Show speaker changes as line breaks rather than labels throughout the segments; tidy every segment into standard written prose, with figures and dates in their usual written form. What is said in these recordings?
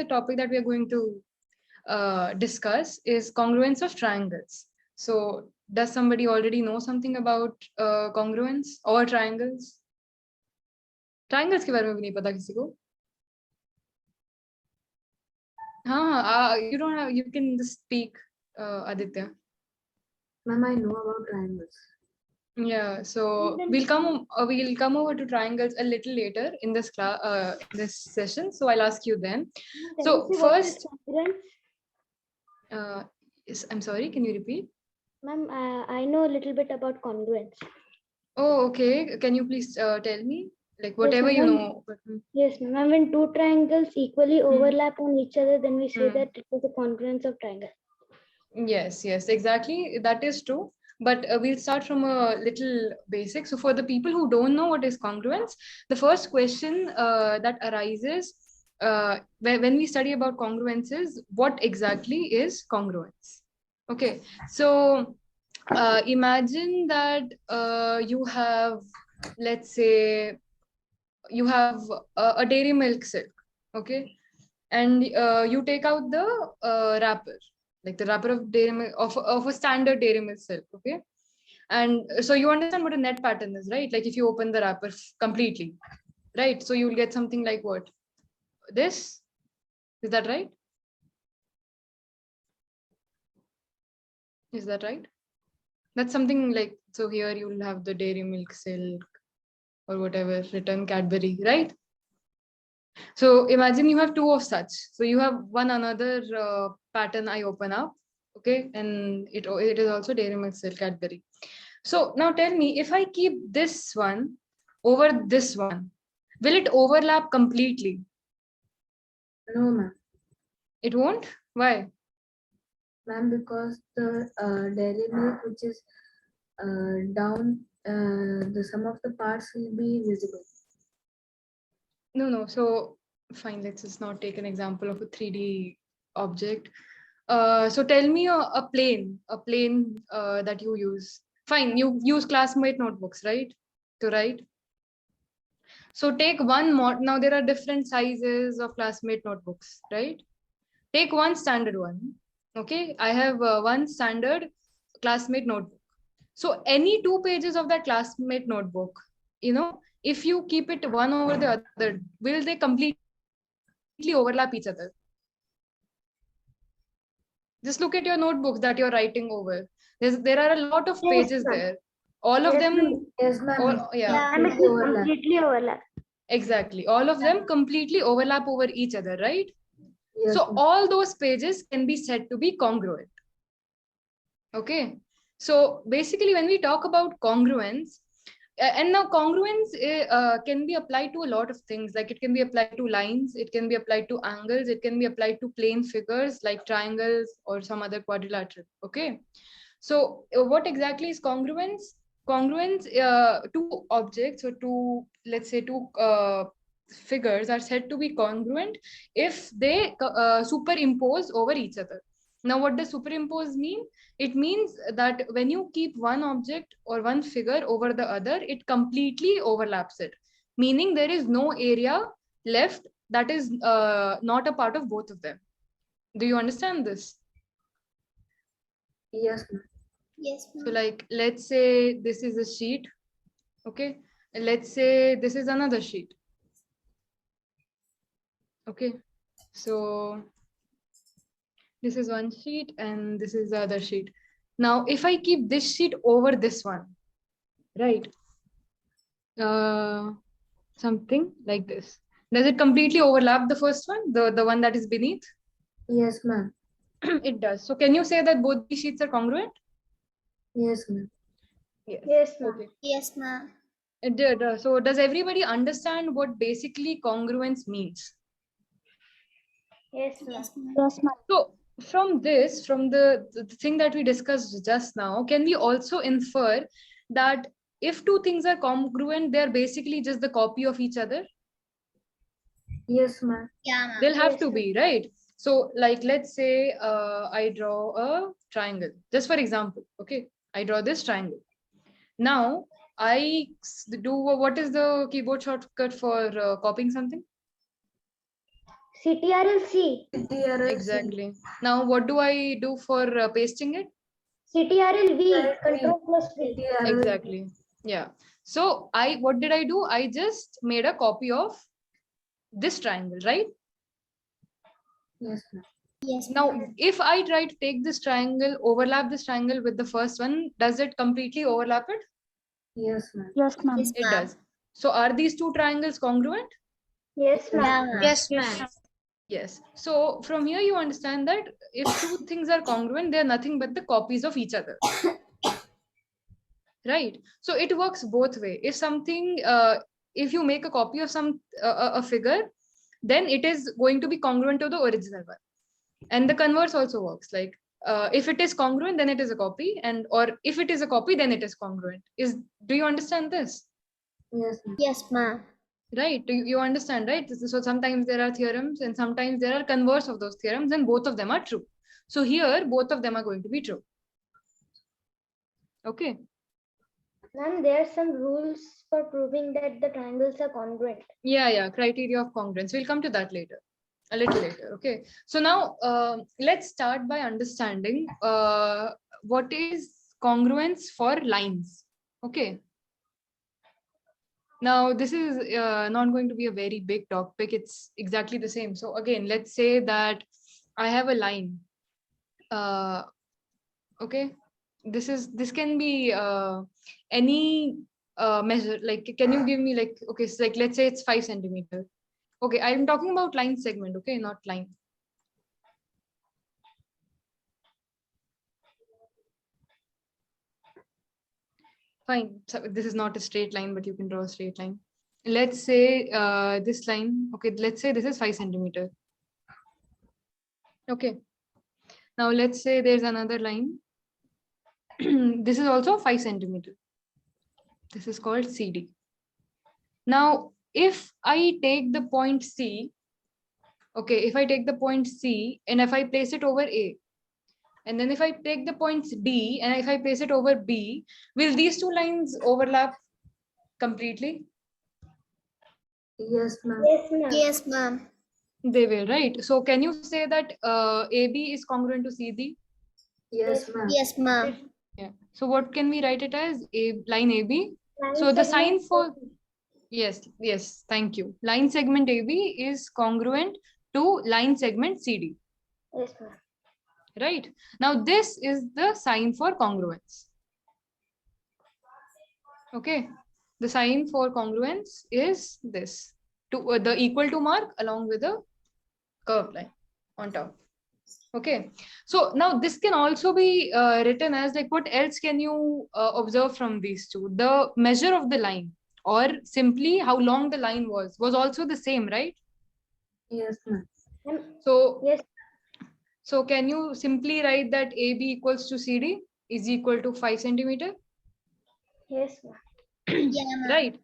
the topic that we are going to discuss is congruence of triangles. So does somebody already know something about congruence or triangles? Triangles के बारे में भी नहीं पता किसी को? हाँ, you don't have, you can just speak, Aditya.
Ma'am, I know about triangles.
Yeah, so we'll come over to triangles a little later in this class, this session. So I'll ask you then. So first, I'm sorry, can you repeat?
Ma'am, I know a little bit about congruence.
Oh, okay. Can you please tell me, like whatever you know?
Yes, ma'am. When two triangles equally overlap on each other, then we say that it is a congruence of triangle.
Yes, exactly. That is true. But we'll start from a little basic. So for the people who don't know what is congruence, the first question that arises when we study about congruence is, what exactly is congruence? Okay, so imagine that you have, let's say, you have a dairy milk silk, okay, and you take out the wrapper, like the wrapper of dairy milk, of a standard dairy milk silk, okay, and so you understand what a net pattern is, right? Like if you open the wrapper completely, right, so you'll get something like what, this, is that right? Is that right? That's something like, so here you'll have the dairy milk silk or whatever written Cadbury, right? So imagine you have two of such. So you have one another pattern I open up, okay, and it is also dairy milk silk Cadbury. So now tell me, if I keep this one over this one, will it overlap completely?
No, ma'am.
It won't? Why?
Ma'am, because the dairy milk which is down, the sum of the parts will be visible.
No. So fine, let's just not take an example of a 3D object. So tell me a plane that you use. Fine, you use classmate notebooks, right? To write. So take one now there are different sizes of classmate notebooks, right? Take one standard one. Okay, I have one standard classmate notebook. So any 2 pages of that classmate notebook, if you keep it one over the other, will they completely overlap each other? Just look at your notebooks that you're writing over. There are a lot of pages there. All of them.
Yes, ma'am.
Yeah.
Completely overlap.
Exactly. All of them completely overlap over each other, right?
Yes,
so all those pages can be said to be congruent. Okay. So basically, when we talk about congruence, and now congruence can be applied to a lot of things. Like it can be applied to lines, it can be applied to angles, it can be applied to plane figures like triangles or some other quadrilateral. Okay. So what exactly is congruence? Congruence, two objects or two, let's say two figures are said to be congruent if they superimpose over each other. Now, what does superimpose mean? It means that when you keep one object or one figure over the other, it completely overlaps it, meaning there is no area left that is not a part of both of them. Do you understand this?
Yes, ma'am.
Yes, ma'am.
So like, let's say this is a sheet. Okay. And let's say this is another sheet. Okay. So this is one sheet and this is the other sheet. Now, if I keep this sheet over this one, right? Something like this. Does it completely overlap the first one, the one that is beneath?
Yes, ma'am.
It does. So can you say that both these sheets are congruent?
Yes, ma'am.
Yes, ma'am.
Okay.
Yes, ma'am.
It did. So does everybody understand what basically congruence means?
Yes, ma'am.
Yes, ma'am.
Yes, ma'am.
So from the thing that we discussed just now, can we also infer that if two things are congruent, they're basically just the copy of each other?
Yes, ma'am.
Yeah, ma'am.
They'll have
Yes,
to
ma'am.
be, right? So like, let's say I draw a triangle, just for example. Okay, I draw this triangle. Now I do, what is the keyboard shortcut for copying something?
CTRL-C.
CTRL-C.
Exactly. Now, what do I do for pasting it?
CTRL-V.
Right,
Control+V.
CTRL.
Exactly. Yeah. So what did I do? I just made a copy of this triangle, right?
Yes, ma'am.
Yes.
Now, if I try to take this triangle, overlap this triangle with the first one, does it completely overlap it?
Yes, ma'am.
Yes, ma'am.
It does. So are these two triangles congruent?
Yes, ma'am.
Yes,
ma'am.
Yes. So from here you understand that if two things are congruent, they are nothing but the copies of each other. Right. So it works both way. If something, if you make a copy of a figure, then it is going to be congruent to the original one. And the converse also works. Like if it is congruent, then it is a copy, and or if it is a copy, then it is congruent. Do you understand this?
Yes, ma'am.
Yes, ma'am.
Right. You understand, right? So sometimes there are theorems and sometimes there are converse of those theorems, and both of them are true. So here, both of them are going to be true. Okay.
Ma'am, there are some rules for proving that the triangles are congruent.
Yeah. Criteria of congruence. We'll come to that later, a little later. Okay. So now let's start by understanding what is congruence for lines. Okay. Now, this is not going to be a very big topic. It's exactly the same. So again, let's say that I have a line. Okay, this can be any measure. Like, can you give me like, okay, so like let's say it's 5 centimeter. Okay, I'm talking about line segment. Okay, not line. Fine. So this is not a straight line, but you can draw a straight line. Let's say this line. Okay, let's say this is 5 centimeter. Okay. Now let's say there's another line. This is also 5 centimeter. This is called CD. Now, if I take the point C, okay, if I take the point C and if I place it over A, and then if I take the points D and if I place it over B, will these two lines overlap completely?
Yes, ma'am.
Yes, ma'am.
Yes, ma'am.
They will, right? So can you say that AB is congruent to CD?
Yes, ma'am.
Yes, ma'am.
Yeah. So what can we write it as? Line AB.
Line
So the sign
segment
for, yes, thank you. Line segment AB is congruent to line segment CD.
Yes, ma'am.
Right. Now this is the sign for congruence. Okay. The sign for congruence is this, to the equal to mark along with a curved line on top. Okay. So now this can also be written as like, what else can you observe from these two? The measure of the line, or simply how long the line was also the same, right?
Yes, ma'am.
So
Yes.
So can you simply write that AB equals to CD is equal to 5 centimeter?
Yes, ma'am.
Yeah, ma'am.
Right.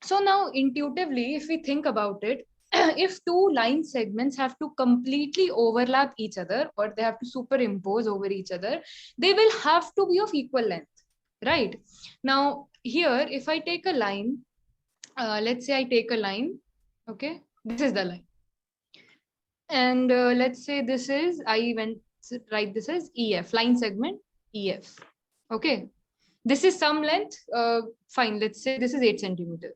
So now intuitively, if we think about it, if two line segments have to completely overlap each other or they have to superimpose over each other, they will have to be of equal length, right? Now here, if I take a line, let's say I take a line, okay, this is the line. And let's say this is, I went to write this as EF, line segment EF. Okay. This is some length. Fine. Let's say this is 8 centimeter.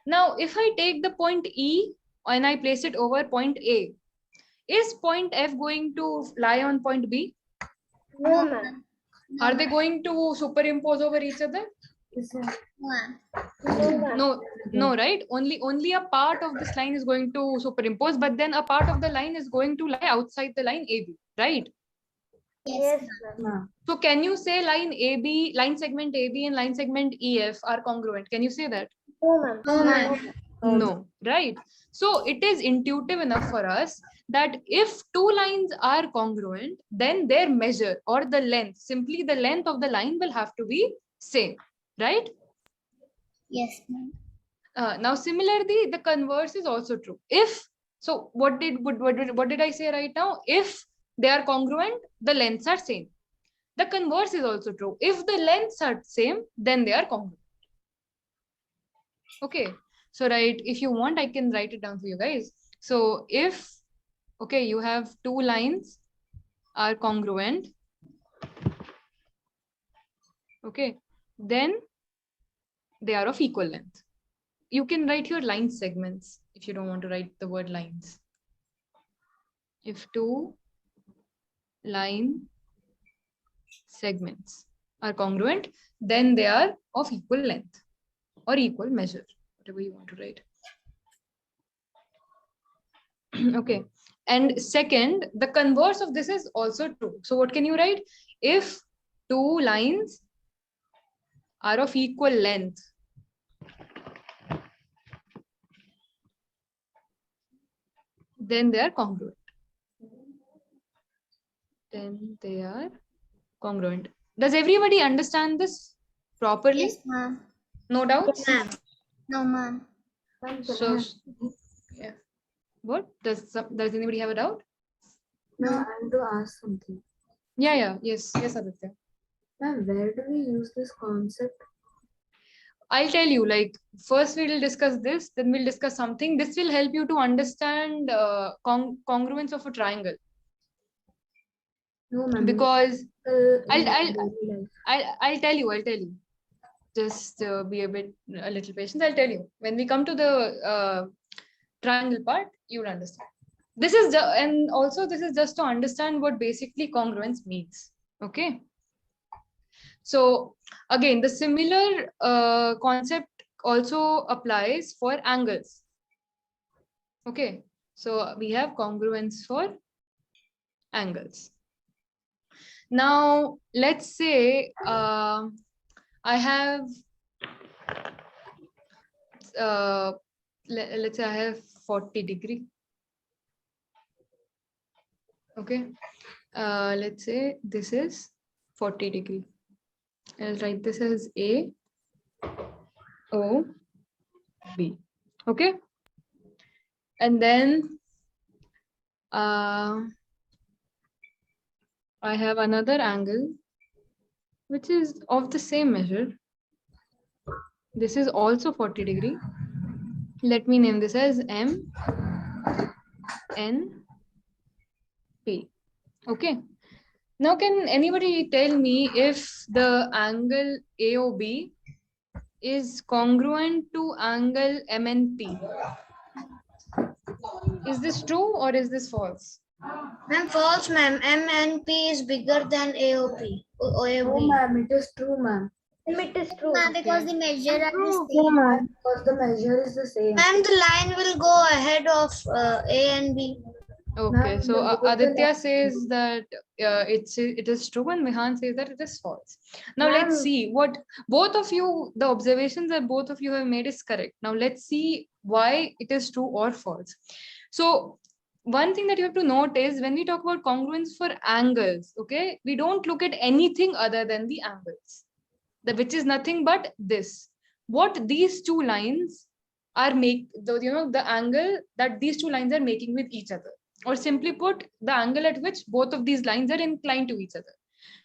Now, if I take the point E and I place it over point A, is point F going to lie on point B?
No, ma'am.
Are they going to superimpose over each other?
Yes, ma'am.
Ma'am.
No, ma'am.
No, right? Only a part of this line is going to superimpose, but then a part of the line is going to lie outside the line AB, right?
Yes,
Yes,
ma'am.
Ma'am.
So can you say line segment AB and line segment EF are congruent? Can you say that?
No, ma'am.
No, ma'am.
No, right? So it is intuitive enough for us that if two lines are congruent, then their measure or the length, simply the length of the line will have to be same, right?
Yes, ma'am.
Now, similarly, the converse is also true. If so, what did I say right now? If they are congruent, the lengths are same. The converse is also true. If the lengths are same, then they are congruent. Okay. So, right, if you want, I can write it down for you guys. So if, okay, you have two lines are congruent, okay, then they are of equal length. You can write your line segments if you don't want to write the word lines. If two line segments are congruent, then they are of equal length or equal measure, whatever you want to write. Okay. And second, the converse of this is also true. So what can you write? If two lines are of equal length, then they are congruent. Then they are congruent. Does everybody understand this properly?
Yes, ma'am.
No doubts?
Ma'am. No, ma'am.
Ma'am, can
So,
I ask-
yeah. What? Does anybody have a doubt?
No, I want to ask something.
Yeah. Yes, Aditya.
Ma'am, where do we use this concept?
I'll tell you, like, first we will discuss this, then we'll discuss something. This will help you to understand congruence of a triangle.
No, ma'am.
Because
in
I'll
daily life.
I'll tell you. Just be a little patient. I'll tell you. When we come to the triangle part, you'll understand. This is and also this is just to understand what basically congruence means. Okay. So again, the similar concept also applies for angles. Okay. So we have congruence for angles. Now, let's say I have, let's say I have 40 degree. Okay. Let's say this is 40 degree. I'll write this as A, O, B. Okay. And then I have another angle which is of the same measure. This is also 40 degree. Let me name this as M, N, P. Okay. Now, can anybody tell me if the angle AOB is congruent to angle MNP? Is this true or is this false?
Ma'am, false, ma'am. MNP is bigger than AOP.
No,
AOB.
ma'am, it is true, ma'am.
It is true.
Ma'am, because the measure are the
No,
same.
ma'am.
Because the measure is the same.
Ma'am, the line will go ahead of A and B.
Okay,
Ma'am,
so
the bigger
Aditya
line-
says that it is true and Mihan says that it is false. Now let's
Ma'am.
see what both of you, the observations that both of you have made is correct. Now let's see why it is true or false. So one thing that you have to note is when we talk about congruence for angles, okay, we don't look at anything other than the angles, which is nothing but this. What these two lines are the angle that these two lines are making with each other, or simply put, the angle at which both of these lines are inclined to each other.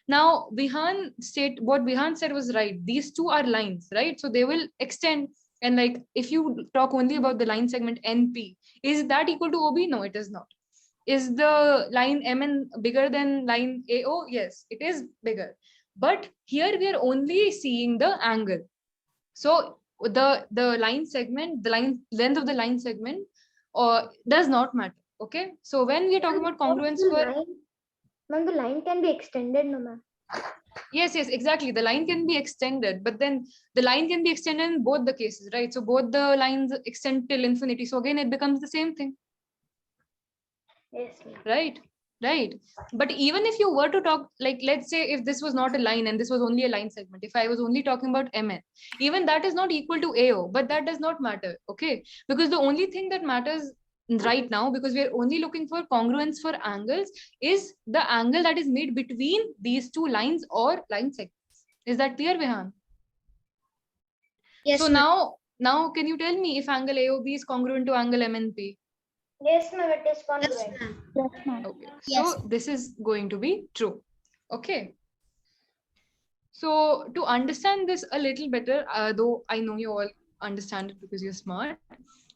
Now, what Vihan said was right. These two are lines, right? So they will extend. And like, if you talk only about the line segment NP, is that equal to OB? No, it is not. Is the line MN bigger than line AO? Yes, it is bigger. But here we are only seeing the angle. So the line segment, the line length of the line segment does not matter. Okay. So when we are talking about congruence for
Ma'am, the line can be extended, no, ma'am.
yes, exactly. The line can be extended, but then the line can be extended in both the cases, right? So both the lines extend till infinity. So again, it becomes the same thing.
Yes, ma'am.
Right. But even if you were to talk, like, let's say if this was not a line and this was only a line segment, if I was only talking about MN, even that is not equal to AO, but that does not matter. Okay. Because the only thing that matters right now, because we are only looking for congruence for angles, is the angle that is made between these two lines or line segments. Is that clear, Vihan?
Yes,
So
ma'am.
now can you tell me if angle AOB is congruent to angle MNP?
Yes, ma'am, it is
Yes,
congruent.
ma'am.
Yes, ma'am.
Okay,
Yes.
so this is going to be true. Okay. So to understand this a little better, though I know you all understand it because you're smart,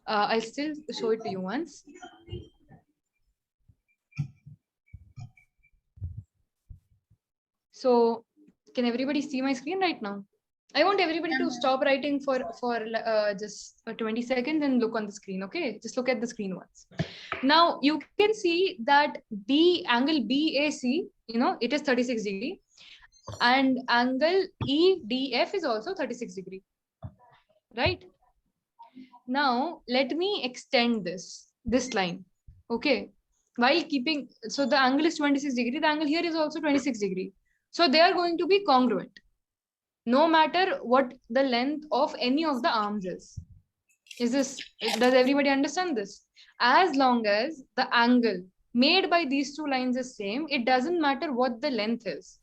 I'll still show it to you once. So can everybody see my screen right now? I want everybody to stop writing for just 20 seconds and look on the screen. Okay, just look at the screen once. Now you can see that angle BAC, it is 36 degree, and angle EDF is also 36 degree, right? Now let me extend this line. Okay, while keeping, so the angle is 26 degree, the angle here is also 26 degree. So they are going to be congruent, no matter what the length of any of the arms is. Does everybody understand this? As long as the angle made by these two lines is same, it doesn't matter what the length is.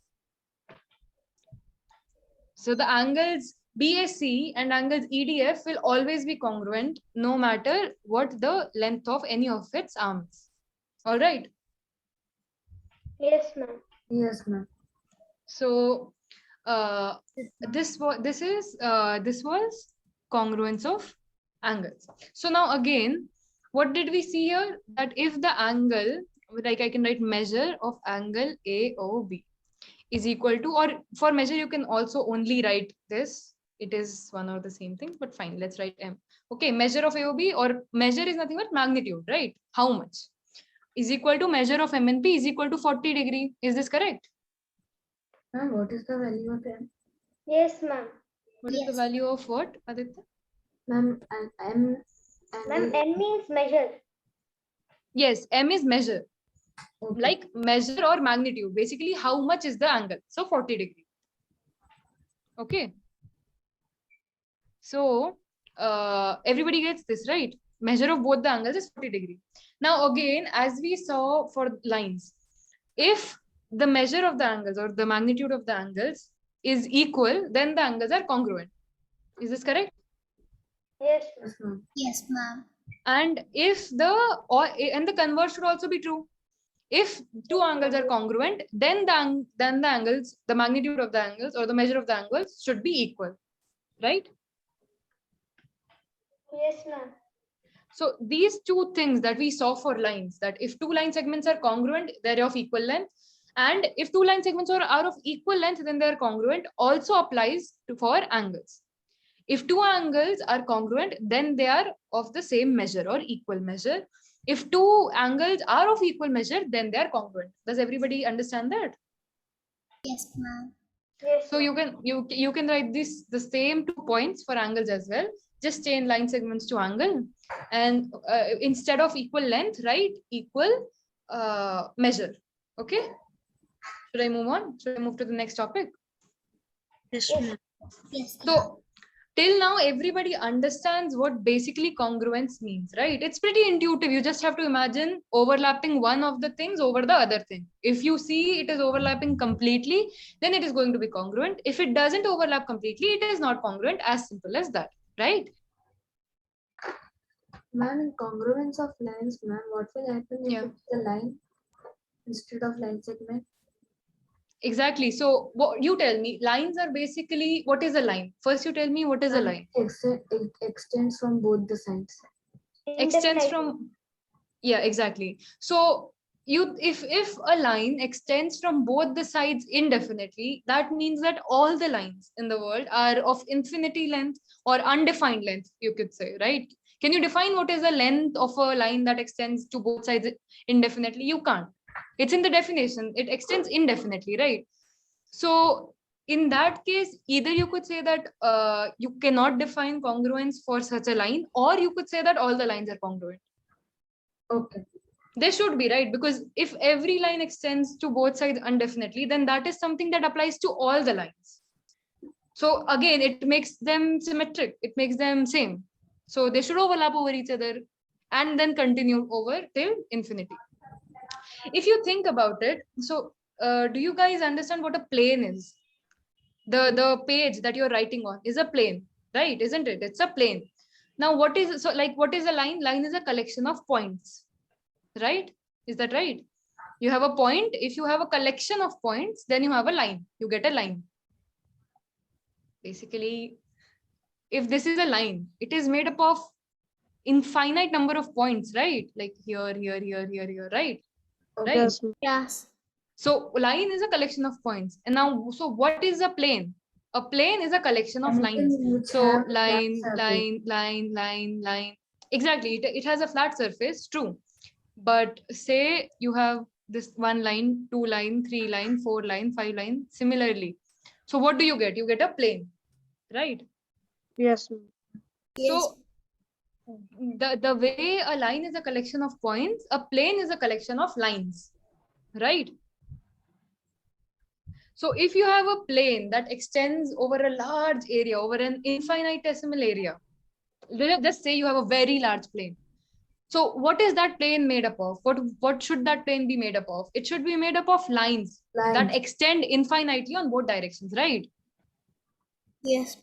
So the angles BAC and angles EDF will always be congruent, no matter what the length of any of its arms. All right.
Yes, ma'am.
Yes, ma'am.
So this was congruence of angles. So now again, what did we see here? That if the angle, like I can write measure of angle AOB is equal to, or for measure you can also only write this. It is one or the same thing, but fine, let's write M. Okay, measure of AOB, or measure is nothing but magnitude, right? How much is equal to measure of MNP is equal to 40 degree. Is this correct?
Ma'am, what is the value of M?
Yes, ma'am.
What is the value of what, Aditya?
Ma'am, M.
Ma'am, M means measure.
Yes, M is measure,
Okay.
like measure or magnitude. Basically, how much is the angle? So 40 degree. Okay. So everybody gets this, right? Measure of both the angles is 40 degree. Now again, as we saw for lines, if the measure of the angles or the magnitude of the angles is equal, then the angles are congruent. Is this correct?
Yes,
Yes, ma'am.
Yes, ma'am.
And if the converse should also be true. If two angles are congruent, then the angles, the magnitude of the angles or the measure of the angles should be equal, right?
yes, ma'am.
So these two things that we saw for lines, that if two line segments are congruent, they're of equal length. And if two line segments are of equal length, then they're congruent, also applies for angles. If two angles are congruent, then they are of the same measure or equal measure. If two angles are of equal measure, then they are congruent. Does everybody understand that?
Yes, ma'am.
Yes,
So
ma'am.
you can write the same 2 points for angles as well. Just change line segments to angle, and instead of equal length, write equal measure. Okay. Should I move on? Should I move to the next topic?
Yes,
Yes.
ma'am. Yes.
So till now, everybody understands what basically congruence means, right? It's pretty intuitive. You just have to imagine overlapping one of the things over the other thing. If you see it is overlapping completely, then it is going to be congruent. If it doesn't overlap completely, it is not congruent. As simple as that, right?
Ma'am, in congruence of lines, ma'am, what will happen if
Yeah.
it's a line instead of line segment?
Exactly. So what you tell me, lines are basically, what is a line? First, you tell me what is a line.
It extends from both the sides.
Extends
Indefinitely.
from, yeah, exactly. So if a line extends from both the sides indefinitely, that means that all the lines in the world are of infinity length or undefined length, you could say, right? Can you define what is the length of a line that extends to both sides indefinitely? You can't. It's in the definition. It extends indefinitely, right? So in that case, either you could say that you cannot define congruence for such a line, or you could say that all the lines are congruent.
Okay.
They should be, right? Because if every line extends to both sides indefinitely, then that is something that applies to all the lines. So again, it makes them symmetric. It makes them same. So they should overlap over each other and then continue over till infinity. If you think about it, so do you guys understand what a plane is? The page that you're writing on is a plane, right? Isn't it? It's a plane. Now, what is, so like, what is a line? Line is a collection of points, right? Is that right? You have a point. If you have a collection of points, then you have a line. You get a line. Basically, if this is a line, it is made up of infinite number of points, right? Like here, here, right?
Okay.
Right.
Yes.
So line is a collection of points. And now, so what is a plane? A plane is a collection of lines.
Anything which
So
have flat
line,
surface.
line. Exactly. It has a flat surface, true. But say you have this 1 line, 2 line, 3 line, 4 line, 5 line, similarly. So what do you get? You get a plane, right?
Yes.
So the way a line is a collection of points, a plane is a collection of lines, right? So if you have a plane that extends over a large area, over an infinitesimal area, just say you have a very large plane. So what is that plane made up of? What should that plane be made up of? It should be made up of lines that extend infinitely on both directions, right?
Yes.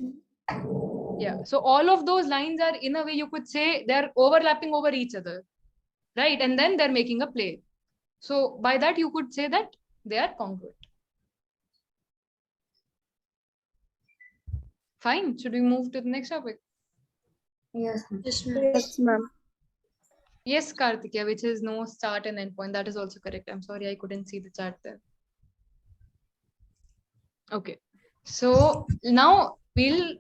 Yeah. So all of those lines are, in a way, you could say they're overlapping over each other, right? And then they're making a plane. So by that, you could say that they are congruent. Fine. Should we move to the next topic?
Yes.
Yes, ma'am.
Yes, Karthikeya, which is no start and end point. That is also correct. I'm sorry, I couldn't see the chart there. Okay. So now we'll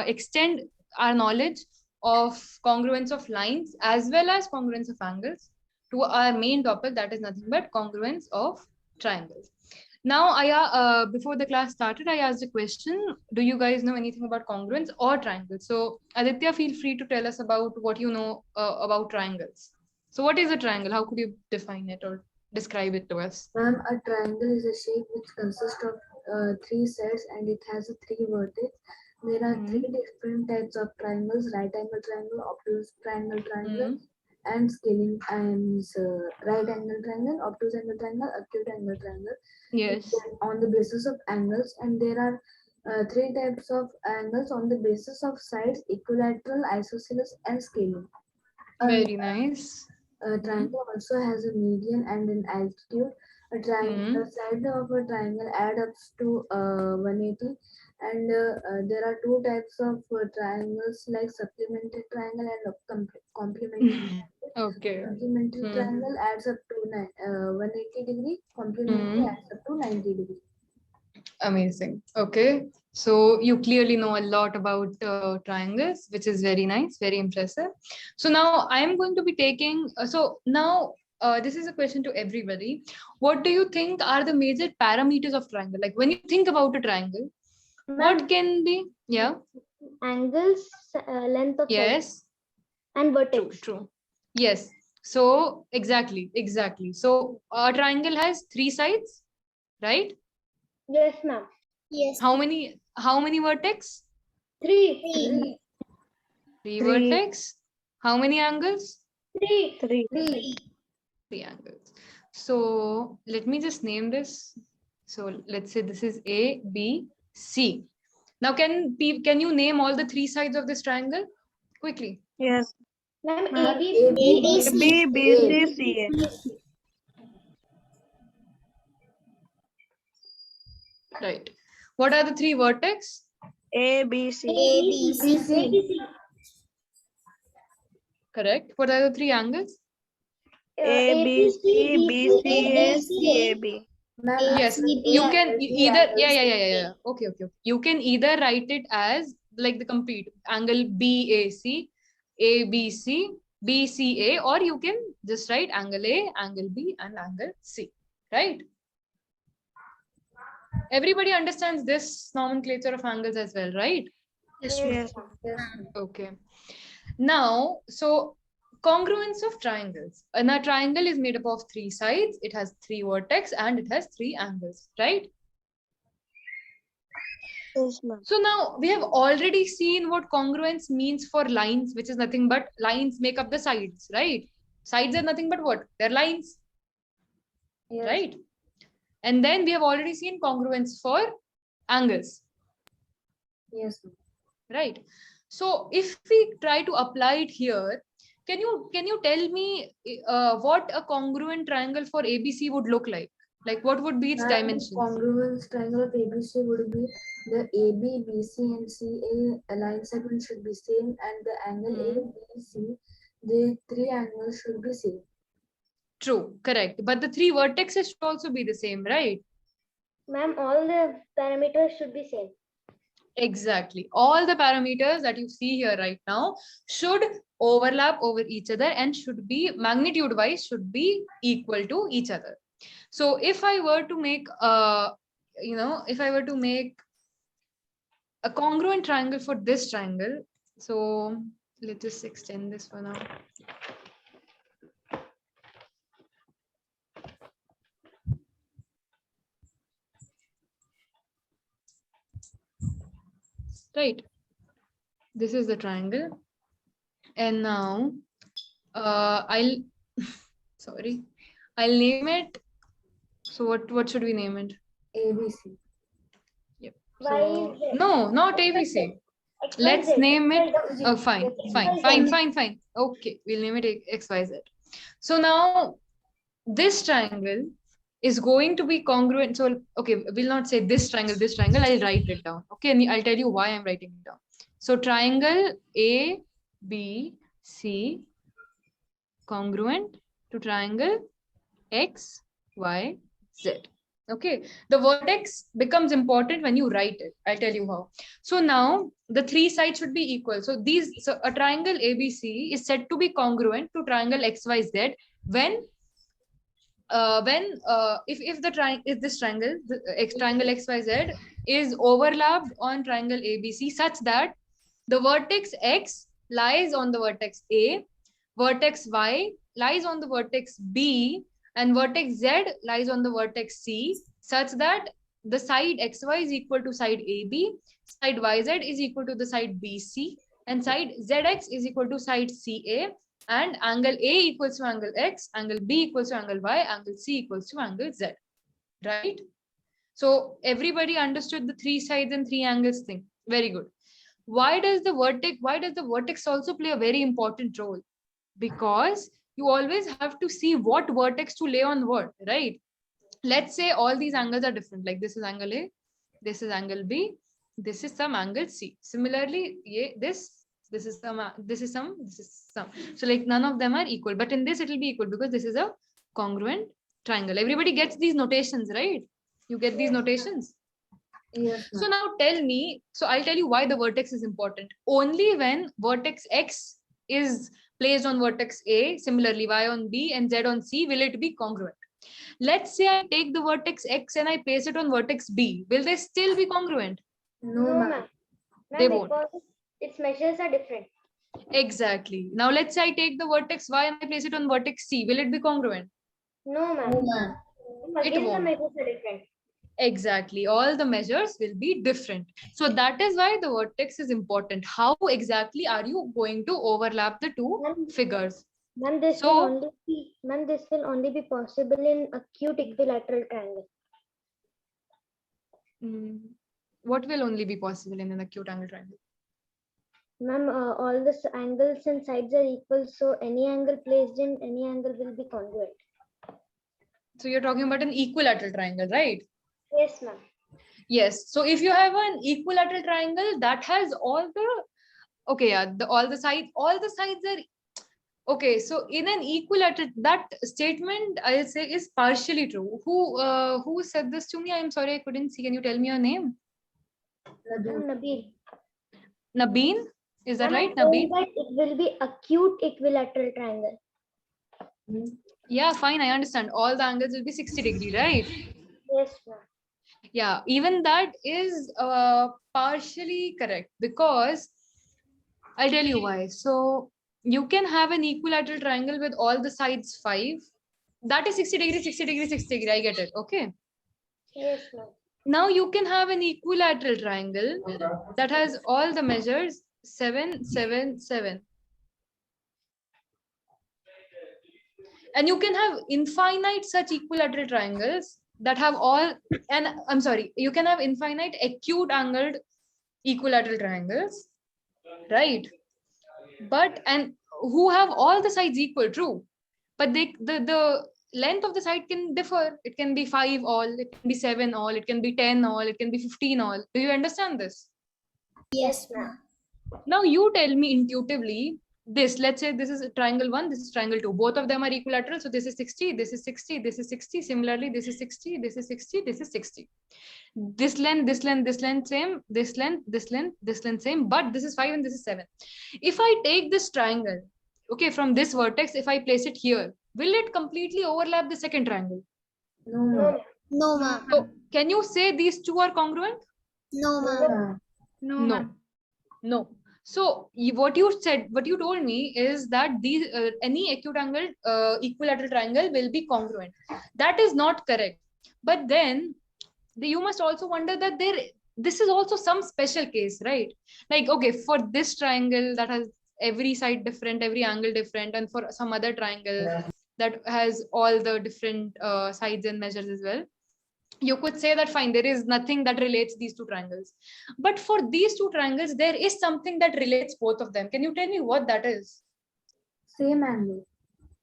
extend our knowledge of congruence of lines as well as congruence of angles to our main topic, that is nothing but congruence of triangles. Now, before the class started, I asked a question. Do you guys know anything about congruence or triangles? So Aditya, feel free to tell us about what you know about triangles. So what is a triangle? How could you define it or describe it to us?
Ma'am, a triangle is a shape which consists of 3 sides and it has a 3 vertices. There are 3 different types of triangles: right angle triangle, obtuse triangle, and scaling and right angle triangle, obtuse angle triangle, acute angle triangle.
Yes.
On the basis of angles, and there are 3 types of angles on the basis of sides: equilateral, isosceles, and scaling.
Very nice.
A triangle also has a median and an altitude. A triangle, the side of a triangle adds up to 180, and there are 2 types of triangles, like supplementary triangle and complementary triangle.
Okay.
Complementary triangle adds up to 180 degree. Complementary adds up to 90 degree.
Amazing. Okay. So you clearly know a lot about triangles, which is very nice, very impressive. So now I am going to be taking, this is a question to everybody. What do you think are the major parameters of triangle? Like when you think about a triangle, what can be, yeah?
Angles, length of sides,
Yes.
and vertex.
True. Yes. So exactly. So a triangle has 3 sides, right?
Yes, ma'am.
Yes.
How many vertex?
3.
3 vertex. How many angles?
3.
3.
3 angles. So let me just name this. So let's say this is A, B, C. Now can you name all the 3 sides of this triangle quickly?
Yes.
Ma'am,
Ma'am,
ABC.
B, B, C, C, A.
Right. What are the 3 vertex?
A, B, C.
ABC.
Correct. What are the 3 angles?
A, B, C, B, C, A, C, A, B.
Yes, you can either, yeah. Okay. You can either write it as like the complete angle BAC, ABC, BCA, or you can just write angle A, angle B, and angle C, right? Everybody understands this nomenclature of angles as well, right?
Yes.
Okay. Now, so congruence of triangles. And a triangle is made up of 3 sides. It has 3 vertex and it has 3 angles, right?
Yes, ma'am.
So now we have already seen what congruence means for lines, which is nothing but lines make up the sides, right? Sides are nothing but what? They're lines, right? And then we have already seen congruence for angles.
Yes.
Right. So if we try to apply it here, can you tell me what a congruent triangle for ABC would look like? Like what would be its dimensions?
Congruence triangle of ABC would be the AB, BC, and CA line segment should be same, and the angle ABC, the three angles should be same.
True, correct. But the three vertexes should also be the same, right?
Ma'am, all the parameters should be same.
Exactly. All the parameters that you see here right now should overlap over each other and should be magnitude wise should be equal to each other. So if I were to make if I were to make a congruent triangle for this triangle, so let's just extend this for now. Right, this is the triangle, and now I'll sorry, I'll name it. So what should we name it?
ABC.
Yep.
Why
So
is it?
no, not ABC. Let's name it. Oh, fine. Okay, we'll name it XYZ. So now this triangle is going to be congruent. So okay, we'll not say this triangle. I'll write it down. Okay, and I'll tell you why I'm writing it down. So triangle ABC congruent to triangle XYZ. Okay, the vertex becomes important when you write it. I'll tell you how. So now the three sides should be equal. So a triangle ABC is said to be congruent to triangle XYZ when if this triangle, triangle XYZ is overlapped on triangle ABC such that the vertex X lies on the vertex A, vertex Y lies on the vertex B, and vertex Z lies on the vertex C, such that the side XY is equal to side AB, side YZ is equal to the side BC, and side ZX is equal to side CA, and angle A equals to angle X, angle B equals to angle Y, angle C equals to angle Z, right? So everybody understood the three sides and three angles thing. Very good. Why does the vertex also play a very important role? Because you always have to see what vertex to lay on what, right? Let's say all these angles are different. Like this is angle A, this is angle B, this is some angle C. Similarly, this is some. So like none of them are equal, but in this it will be equal because this is a congruent triangle. Everybody gets these notations, right? You get these notations.
Yes.
So now tell me, so I'll tell you why the vertex is important. Only when vertex X is placed on vertex A, similarly Y on B and Z on C, will it be congruent. Let's say I take the vertex X and I place it on vertex B. Will they still be congruent?
No, ma'am.
They won't.
Because its measures are different.
Exactly. Now let's say I take the vertex Y and I place it on vertex C. Will it be congruent?
No, ma'am.
No, ma'am.
It
Again, the
won't.
measures are different.
Exactly. All the measures will be different. So that is why the vertex is important. How exactly are you going to overlap the two figures?
Ma'am, this will only be possible in acute equilateral triangle.
What will only be possible in an acute angle triangle?
Ma'am, all the angles and sides are equal, so any angle placed in any angle will be congruent.
So you're talking about an equilateral triangle, right?
Yes, ma'am.
Yes. So if you have an equilateral triangle that has all the all the sides are okay. So in an equilateral, that statement I'll say is partially true. Who said this to me? I'm sorry, I couldn't see. Can you tell me your name?
Nabeen.
Nabeen? Is that right,
Nabeen?
Nabeen?
It will be acute equilateral triangle.
Yeah, fine. I understand. All the angles will be 60 degree, right?
Yes, ma'am.
Yeah, even that is partially correct because I'll tell you why. So you can have an equilateral triangle with all the sides 5. That is 60 degree, 60 degree, 60 degree. I get it. Okay.
Yes, ma'am.
Now you can have an equilateral triangle that has all the measures 7, 7, 7. And you can have infinite such equilateral triangles that have all, and I'm sorry, you can have infinite acute angled equilateral triangles, right? But, and who have all the sides equal, true. But the length of the side can differ. It can be 5 all, it can be 7 all, it can be 10 all, it can be 15 all. Do you understand this?
Yes, ma'am.
Now you tell me intuitively this. Let's say this is triangle 1, this is triangle 2. Both of them are equilateral. So this is 60, this is 60, this is 60. Similarly, this is 60, this is 60, this is 60. This length, this length, this length same, this length, this length, this length same, but this is 5 and this is 7. If I take this triangle, okay, from this vertex, if I place it here, will it completely overlap the second triangle?
No, ma'am.
No, ma'am.
So can you say these two are congruent?
No,
No,
ma'am.
ma'am.
No. No. So what you said, what you told me is that these any acute angle equilateral triangle will be congruent. That is not correct. But then you must also wonder that this is also some special case, right? Like, okay, for this triangle that has every side different, every angle different, and for some other triangle that has all the different sides and measures as well, you could say that fine, there is nothing that relates these two triangles. But for these two triangles, there is something that relates both of them. Can you tell me what that is?
Same angle.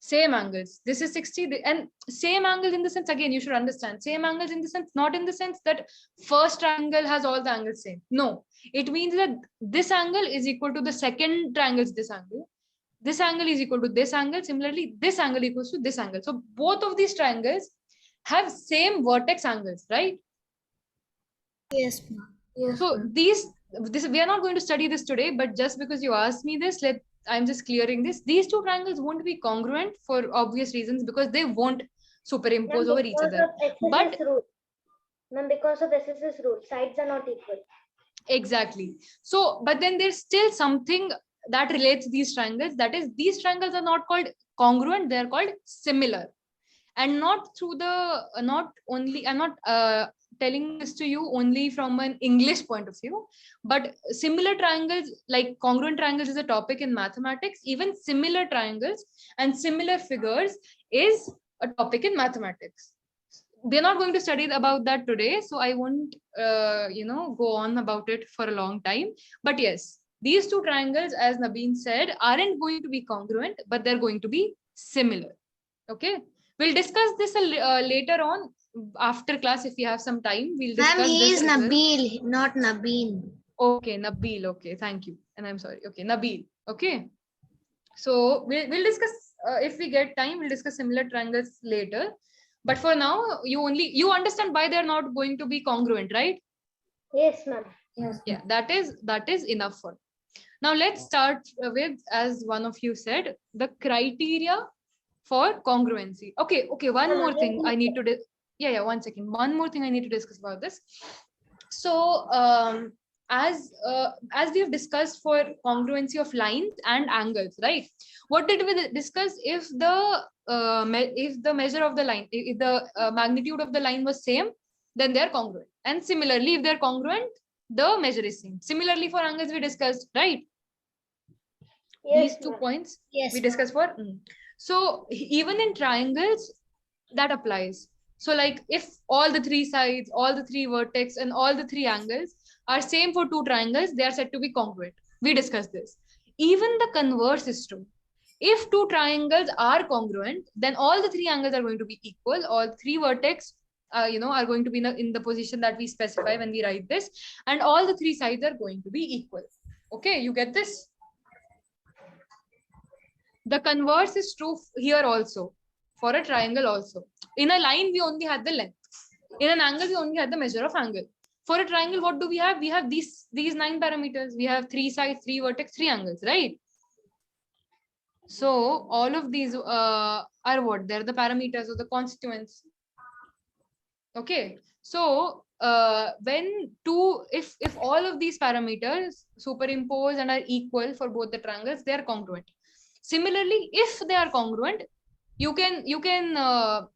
Same angles. This is 60, and same angles in the sense, again, you should understand, same angles in the sense, not in the sense that first triangle has all the angles same. No, it means that this angle is equal to the second triangle's this angle. This angle is equal to this angle. Similarly, this angle equals to this angle. So both of these triangles have same vertex angles, right?
Yes, ma'am.
Yes,
So
ma'am.
this we are not going to study this today, but just because you asked me this, I'm just clearing this. These two triangles won't be congruent for obvious reasons, because they won't superimpose over each other. But
rule. Ma'am, because of SSS rule, sides are not equal.
exactly. So, but then there's still something that relates these triangles. That is, these triangles are not called congruent; they are called similar. And not through the not only, I'm not telling this to you only from an English point of view, but similar triangles, like congruent triangles is a topic in mathematics. Even similar triangles and similar figures is a topic in mathematics. We're not going to study about that today, so I won't go on about it for a long time. But yes, these two triangles, as Nabeen said, aren't going to be congruent, but they're going to be similar. Okay, we'll discuss this later on after class if we have some time. We'll discuss
Ma'am, he
this
is
as well.
Nabil, not Nabeen.
Okay, Nabil. Okay, thank you. And I'm sorry. Okay, Nabil. Okay. So we'll discuss if we get time, we'll discuss similar triangles later. But for now, you understand why they're not going to be congruent, right?
Yes, ma'am.
Yes,
Yeah, that is enough for. Now let's start with, as one of you said, the criteria for congruency. Okay, one more thing I need to yeah, 1 second. One more thing I need to discuss about this. So as we have discussed for congruency of lines and angles, right? What did we discuss? If the measure of the line, if the magnitude of the line was same, then they are congruent. And similarly, if they're congruent, the measure is same. Similarly, for angles we discussed, right?
Yes,
These 2
ma'am.
points
Yes,
we discussed for. So even in triangles, that applies. So like if all the 3 sides, all the 3 vertex, and all the 3 angles are same for 2 triangles, they are said to be congruent. We discussed this. Even the converse is true. If 2 triangles are congruent, then all the 3 angles are going to be equal. All 3 vertex are going to be in the position that we specify when we write this, and all the 3 sides are going to be equal. Okay, you get this? The converse is true here also, for a triangle also. In a line, we only had the length. In an angle, we only had the measure of angle. For a triangle, what do we have? We have these 9 parameters. We have 3 sides, 3 vertex, 3 angles, right? So all of these are what? They're the parameters or the constituents. Okay. So if all of these parameters superimpose and are equal for both the triangles, they are congruent. Similarly, if they are congruent, you can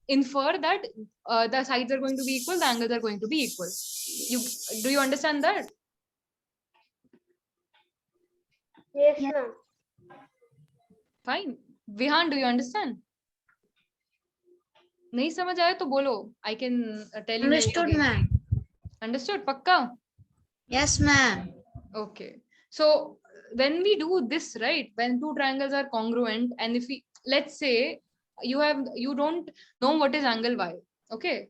infer that the sides are going to be equal, the angles are going to be equal. Do you understand that?
Yes, ma'am.
Fine. Vihan, do you understand? नहीं समझ आया तो बोलो. I can tell you.
Understood,
again.
ma'am.
Understood, pakka?
Yes, ma'am.
Okay. So when we do this, right, when 2 triangles are congruent, and if we, let's say you don't know what is angle y. Okay,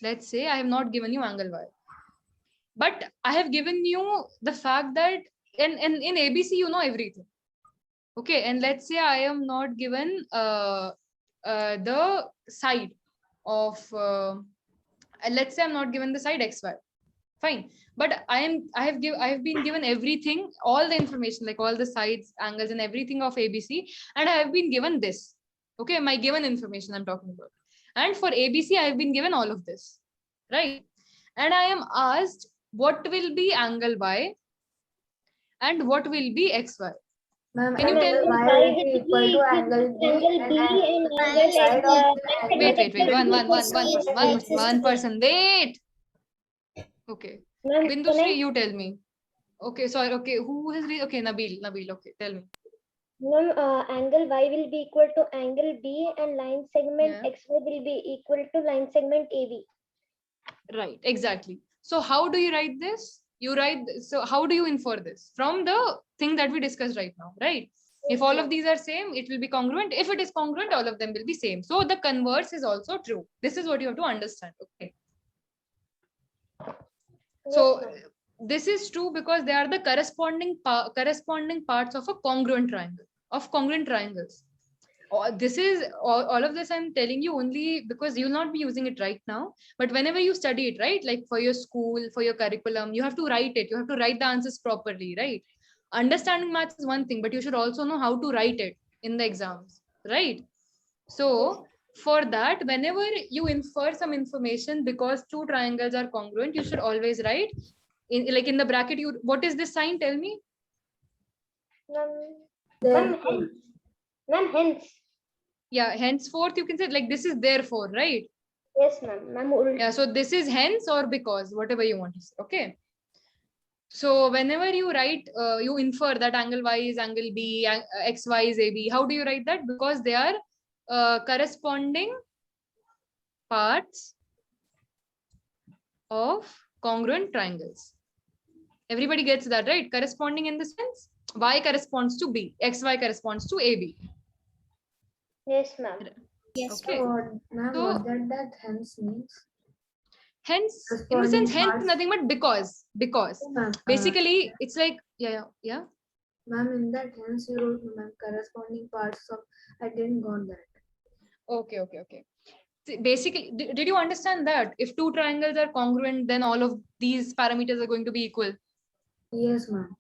let's say I have not given you angle y, but I have given you the fact that in ABC you know everything. Okay, and let's say I am not given the side of let's say I'm not given the side xy. Fine, but I have been given everything, all the information, like all the sides, angles, and everything of ABC, and I have been given this. Okay, my given information I'm talking about. And for ABC, I have been given all of this, right? And I am asked what will be angle y and what will be xy.
Ma'am,
Can you tell
angle
me?
y will be equal to angle B and
angle
side of the
Wait,
angle
one person. Wait. Okay.
Ma'am,
Bindushree, you tell me. Okay, sorry. Okay, who has okay, Nabil. Okay, tell me.
Ma'am, angle y will be equal to angle B and line segment
Yeah.
xy will be equal to line segment AB.
Right, exactly. So how do you write this? You write, so how do you infer this? From the thing that we discussed right now, right? If all of these are same, it will be congruent. If it is congruent, all of them will be same. So the converse is also true. This is what you have to understand. Okay. So this is true because they are the corresponding parts of a congruent triangle, of congruent triangles. This is all of this I'm telling you only because you'll not be using it right now, but whenever you study it, right, like for your school, for your curriculum, you have to write it, you have to write the answers properly, right? Understanding maths is one thing, but you should also know how to write it in the exams, right? So for that, whenever you infer some information because two triangles are congruent, you should always write in the bracket. You, what is this sign? Tell me.
Ma'am, hence.
Yeah, henceforth you can say like this is therefore, right?
Yes, ma'am.
Yeah, so this is hence or because, whatever you want to say. Okay. So whenever you write, you infer that angle y is angle B, xy is AB. How do you write that? Because they are corresponding parts of congruent triangles. Everybody gets that, right? Corresponding in the sense y corresponds to B, xy corresponds to AB.
Yes, ma'am.
Yes.
Okay.
Ma'am,
So-
what that hence means?
Hence, in the sense, hence
parts.
nothing but because.
Ma'am,
Basically, it's like, yeah.
ma'am, in that hence you wrote, ma'am, corresponding parts of, I didn't got that.
Okay. See, basically, did you understand that if two triangles are congruent, then all of these parameters are going to be equal?
Yes, ma'am.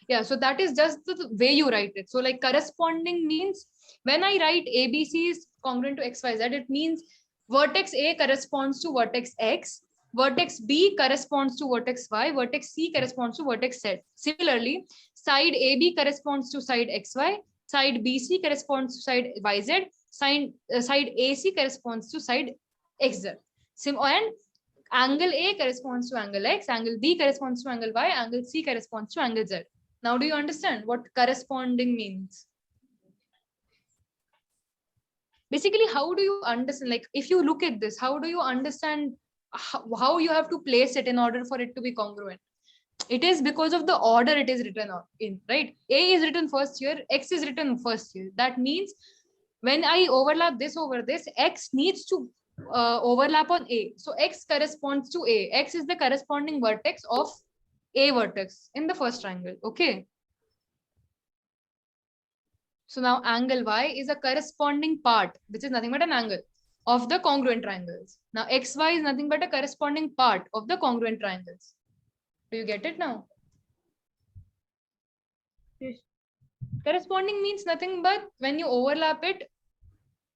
Yeah, so that is just the way you write it. So like corresponding means when I write ABC is congruent to XYZ, it means vertex A corresponds to vertex X, vertex B corresponds to vertex Y, vertex C corresponds to vertex Z. Similarly, side AB corresponds to side XY, side BC corresponds to side YZ, side AC corresponds to side XZ. And angle A corresponds to angle X, angle B corresponds to angle Y, angle C corresponds to angle Z. Now, do you understand what corresponding means? Basically, how do you understand? Like, if you look at this, how do you understand how you have to place it in order for it to be congruent? It is because of the order it is written in, right? A is written first here, X is written first here. That means when I overlap this over this, X needs to overlap on A. So X corresponds to A. X is the corresponding vertex of A vertex in the first triangle. Okay. So now angle Y is a corresponding part, which is nothing but an angle of the congruent triangles. Now XY is nothing but a corresponding part of the congruent triangles. Do you get it now?
Yes.
Corresponding means nothing but when you overlap it,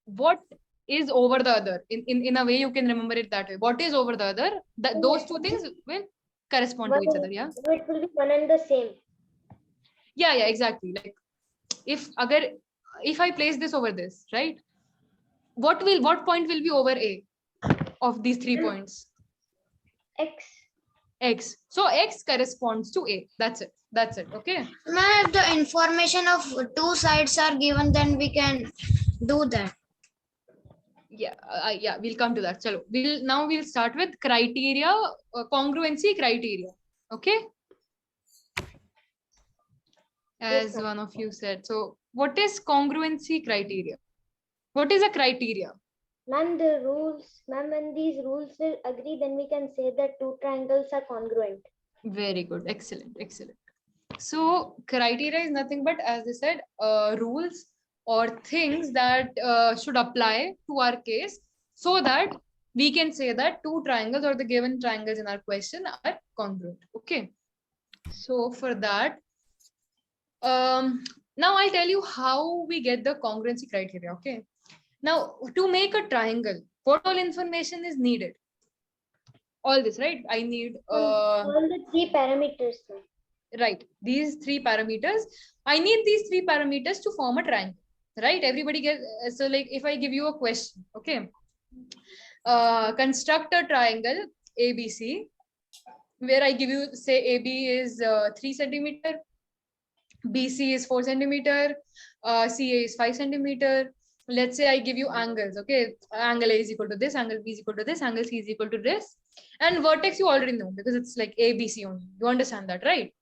what is over the other? In a way, you can remember it that way. What is over the other? Those two things will correspond to each other. Yeah.
It will be one and the same.
Yeah, exactly. Like if I place this over this, right? What point will be over A of these 3 points? X. So X corresponds to A. That's it. Okay.
Ma'am, if the information of two sides are given, then we can do that.
Yeah, we'll come to that. Chalo. We'll start with criteria, congruency criteria. Okay. As one of you said. So what is congruency criteria? What is a criteria?
Ma'am, the rules, ma'am, when these rules will agree, then we can say that two triangles are congruent.
Very good. Excellent. Excellent. So criteria is nothing but, as I said, rules or things that should apply to our case, so that we can say that two triangles or the given triangles in our question are congruent. Okay. So for that, now I'll tell you how we get the congruency criteria. Okay. Now, to make a triangle, what all information is needed? All this, right? I need
All the three parameters, sir.
right, these three parameters. I need these three parameters to form a triangle, right? Everybody get, so like if I give you a question, okay, construct a triangle ABC, where I give you, say AB is 3 centimeter, BC is 4 centimeter, CA is 5 centimeter. Let's say I give you angles, okay, angle A is equal to this, angle B is equal to this, angle C is equal to this, and vertex you already know because it's like ABC only. You understand that, right?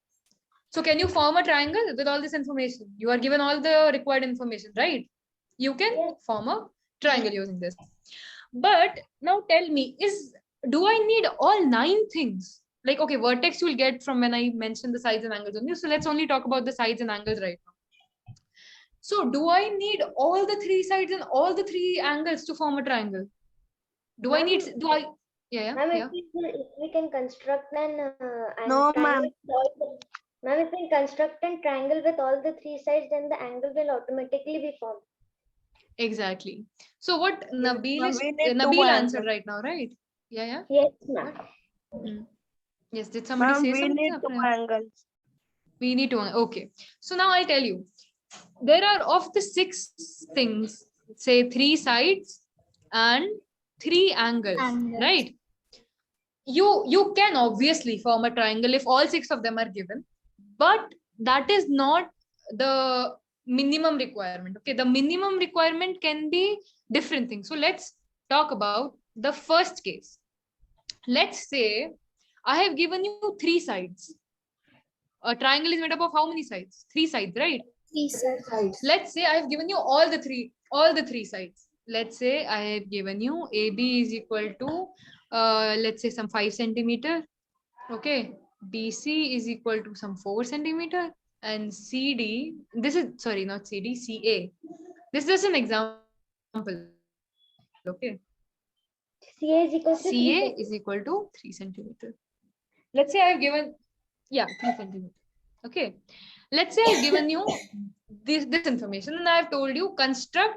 So can you form a triangle with all this information? You are given all the required information, right? You can form a triangle using this. But now tell me, do I need all 9 things? Like, okay, vertex you will get from when I mentioned the sides and angles only. So let's only talk about the sides and angles right now. So do I need all the 3 sides and all the 3 angles to form a triangle? Do I need, do I, yeah,
Ma'am,
yeah.
if we can construct an
No,
triangle
ma'am.
with all the- Ma'am, if we construct a triangle with all the three sides, then the angle will automatically be formed.
Exactly. So what Nabil
ma'am,
is,
we need two
Nabil
angles.
answered right now, right? Yeah, yeah.
Yes, ma'am.
Yes, did somebody
Ma'am,
say
we
something?
need two angles.
We need to, okay. So now I'll tell you, there are of the 6 things, say 3 sides and 3 angles, right? You can obviously form a triangle if all 6 of them are given, but that is not the minimum requirement. Okay, the minimum requirement can be different things. So let's talk about the first case. Let's say I have given you 3 sides. A triangle is made up of how many sides? 3 sides, right?
Sides.
Let's say I have given you all the three sides. Let's say I have given you AB is equal to let's say some 5 centimeter. Okay, BC is equal to some 4 centimeter, and CD, this is, sorry, not CD, CA. This is just an example. Okay,
CA is equal to
CA is equal to 3 centimeter. Let's say I have given, yeah, 3 centimeter. Okay, let's say I've given you this information and I've told you construct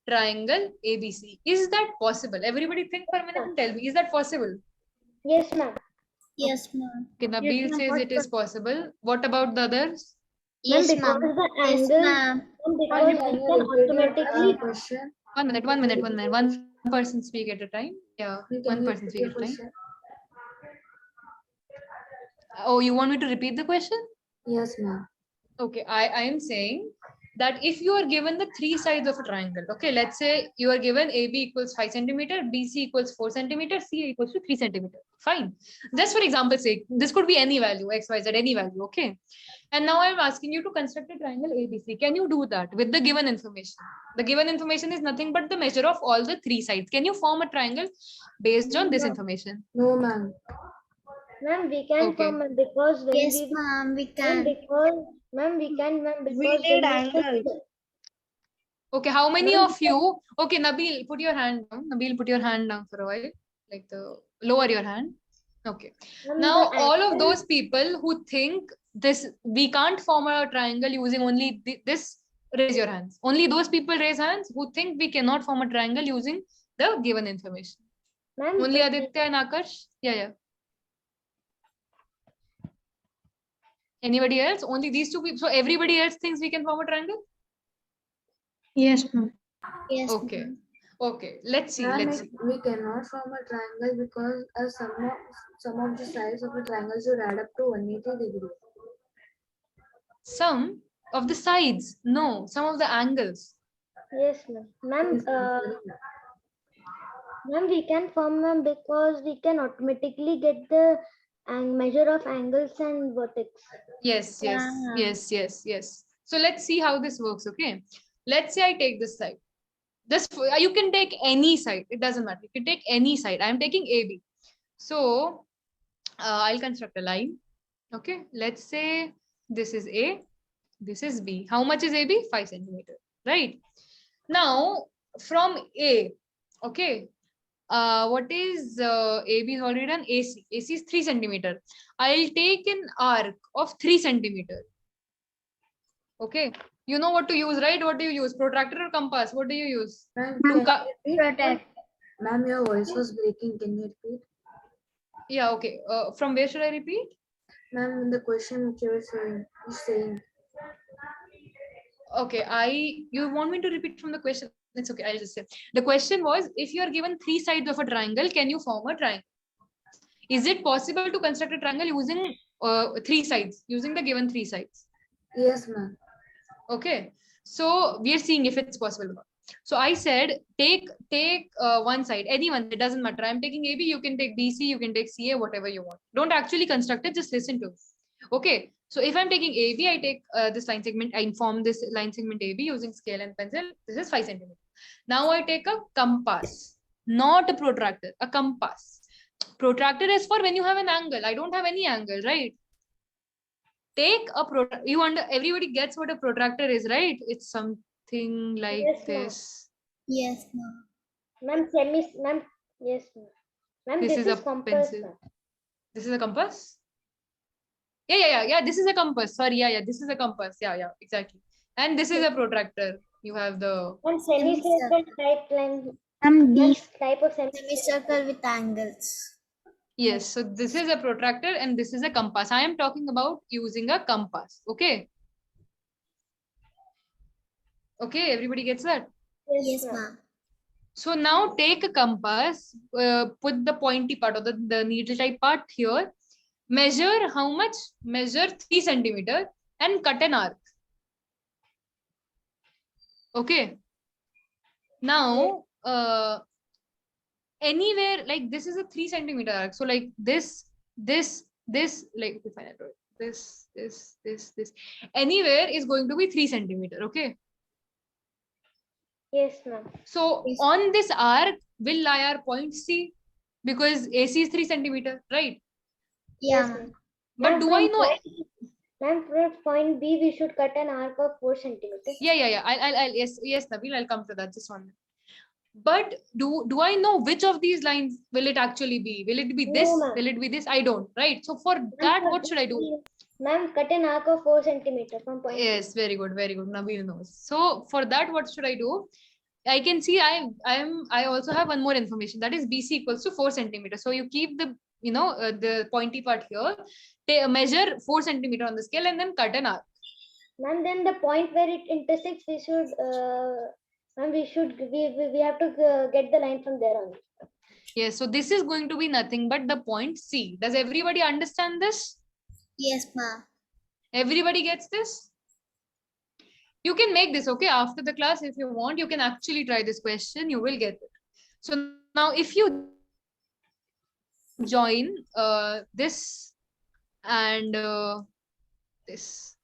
triangle ABC. Is that possible? Everybody think for a minute and tell me, is that possible?
Yes, ma'am.
Yes, ma'am.
Okay, Nabil says it is possible. What about the others?
Ma'am,
Yes,
because
ma'am.
the
Yes,
angle,
ma'am.
because we
Can you
can
repeat your
automatically
question?
One minute. One person speak at a time. Yeah,
Can
one
you
person
repeat
speak
your
at a time.
question?
Oh, you want me to repeat the question?
Yes, ma'am.
Okay, I am saying that if you are given the 3 sides of a triangle, okay, let's say you are given AB equals 5 centimeter, BC equals 4 centimeter, C equals to 3 centimeter. Fine. Just for example's sake, this could be any value, X, Y, Z, any value, okay? And now I'm asking you to construct a triangle ABC. Can you do that with the given information? The given information is nothing but the measure of all the 3 sides. Can you form a triangle based on this information?
No, ma'am.
Ma'am, we can
Okay.
form it because when
Yes,
we
ma'am. We
ma'am,
can.
because ma'am, we can, ma'am,
We
because
need
when we
angles.
Okay, how many
Ma'am,
of you? Okay, Nabil, put your hand down. Nabil, put your hand down for a while. Like the lower your hand. Okay.
ma'am,
Now,
the
all of
angle-
those people who think this, we can't form a triangle using only this, raise your hands. Only those people raise hands who think we cannot form a triangle using the given information.
ma'am,
Only Aditya and Akash? Yeah. Anybody else? Only these 2 people. So everybody else thinks we can form a triangle?
Yes, ma'am. Yes.
Okay.
ma'am.
Okay. Let's see.
Ma'am,
Let's see.
we cannot form a triangle because some of the sides of the triangle should add up to 180 degrees.
Some of the sides. No, some of the angles.
yes, ma'am. Ma'am,
Yes, ma'am. Sorry, ma'am.
ma'am, we can form, ma'am, because we can automatically get the measure of angles and vertex.
Yes.
Yeah.
So let's see how this works. Okay. Let's say I take this side. Just you can take any side. It doesn't matter. You can take any side. I am taking AB. So I'll construct a line. Okay. Let's say this is A. This is B. How much is AB? 5 centimeters. Right. Now from A. Okay. What is AB is already done? AC. AC is 3 centimeters. I'll take an arc of 3 centimeters. Okay. You know what to use, right? What do you use? Protractor or compass? What do you use?
Ma'am,
To
can you repeat? Ma'am, your voice was breaking. Can you repeat?
Yeah, okay. From where should I repeat?
Ma'am, the question which you were saying.
Okay, you want me to repeat from the question? It's okay, I'll just say. The question was, if you are given 3 sides of a triangle, can you form a triangle? Is it possible to construct a triangle using 3 sides, using the given 3 sides?
Yes, ma'am.
Okay, so we are seeing if it's possible or not. So I said, take one side, any one, it doesn't matter. I'm taking AB, you can take BC, you can take CA, whatever you want. Don't actually construct it, just listen to it. Okay, so if I'm taking AB, I take this line segment, I inform this line segment AB using scale and pencil. This is 5 centimeters. Now I take a compass, not a protractor, a compass. Protractor is for when you have an angle. I don't have any angle, right? Take a everybody gets what a protractor is, right? It's something like
Yes, ma'am.
this.
Yes, ma'am.
Ma'am, ma'am, yes, ma'am. Ma'am,
This
this
is
is
a
compass,
pencil.
ma'am.
This is a compass. Yeah. This is a compass. Sorry, yeah. This is a compass. Yeah, exactly. And this is a protractor. You have the
And semicircle type line.
These
Type of semicircle.
Semicircle with angles.
yes. So this is a protractor and this is a compass. I am talking about using a compass. Okay. Okay, everybody gets that?
Yes, ma'am.
So now take a compass, put the pointy part or the needle type part here. Measure how much? Measure 3 centimeters and cut an arc. Okay. Now, anywhere like this is a 3 centimeter arc. So like this, like if I draw it, this, anywhere is going to be 3 centimeter. Okay.
Yes, ma'am.
So
Yes.
on this arc will lie our point C because AC is 3 centimeter, right?
Yeah,
Yes,
ma'am.
ma'am.
But
Ma'am,
do I
from
know?
Ma'am, from point B, we should cut an arc of 4 centimeters.
Yeah. I'll yes, Nabil, I'll come to that. Just 1 minute. But do I know which of these lines will it actually be? Will it be
No,
this?
ma'am.
Will it be this? I don't, right? So for that, what should I do?
Ma'am, cut an arc of 4 centimeters from point B.
Yes, very good. Nabil knows. So for that, what should I do? I can see I also have one more information, that is BC equals to 4 centimeters. So you keep the the pointy part here, measure 4 centimeter on the scale and then cut an arc.
Ma'am, then the point where it intersects, we should we have to get the line from there on.
Yes, so this is going to be nothing but the point C. Does everybody understand this?
Yes, ma'am.
Everybody gets this? You can make this, okay? After the class, if you want, you can actually try this question. You will get it. So now if you join this and this,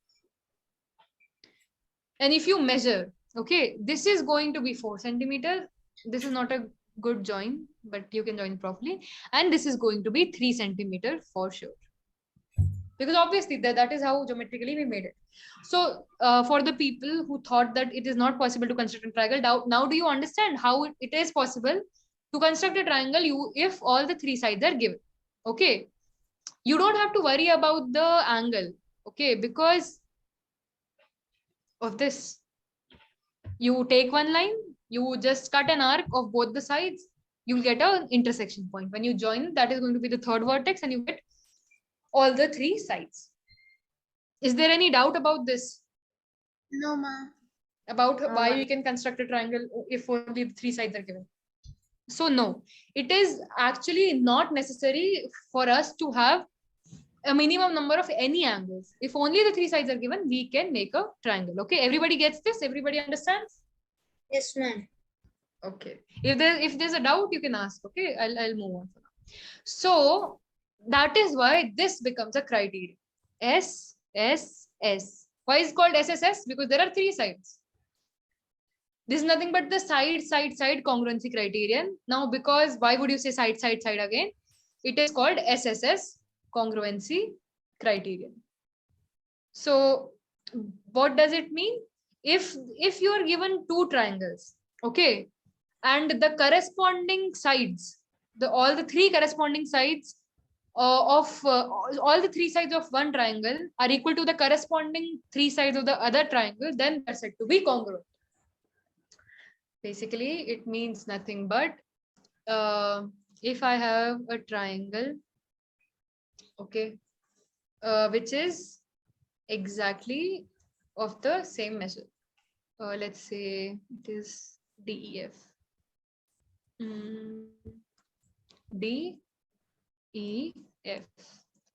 and if you measure, okay, this is going to be 4 centimeters. This is not a good join, but you can join properly. And this is going to be 3 centimeters for sure. Because obviously that is how geometrically we made it. So for the people who thought that it is not possible to construct a triangle, now do you understand how it is possible to construct a triangle if all the 3 sides are given? Okay. You don't have to worry about the angle, okay, because of this. You take one line, you just cut an arc of both the sides, you'll get an intersection point. When you join, that is going to be the third vertex and you get all the 3 sides. Is there any doubt about this?
No, ma'am.
About why we can construct a triangle if only the 3 sides are given? So no, it is actually not necessary for us to have a minimum number of any angles. If only the 3 sides are given, we can make a triangle. Okay, everybody gets this? Everybody understands?
Yes, ma'am.
Okay. If there's a doubt, you can ask. Okay, I'll move on for now. So that is why this becomes a criteria. SSS. Why is it called SSS? Because there are 3 sides. This is nothing but the side congruency criterion. Now, because why would you say side again? It is called SSS congruency criterion. So what does it mean? If you are given two triangles, okay, and the corresponding sides, all the three corresponding sides of all the three sides of one triangle are equal to the corresponding three sides of the other triangle, then they're said to be congruent. Basically, it means nothing but if I have a triangle, okay, which is exactly of the same measure. Let's say it is DEF. DEF,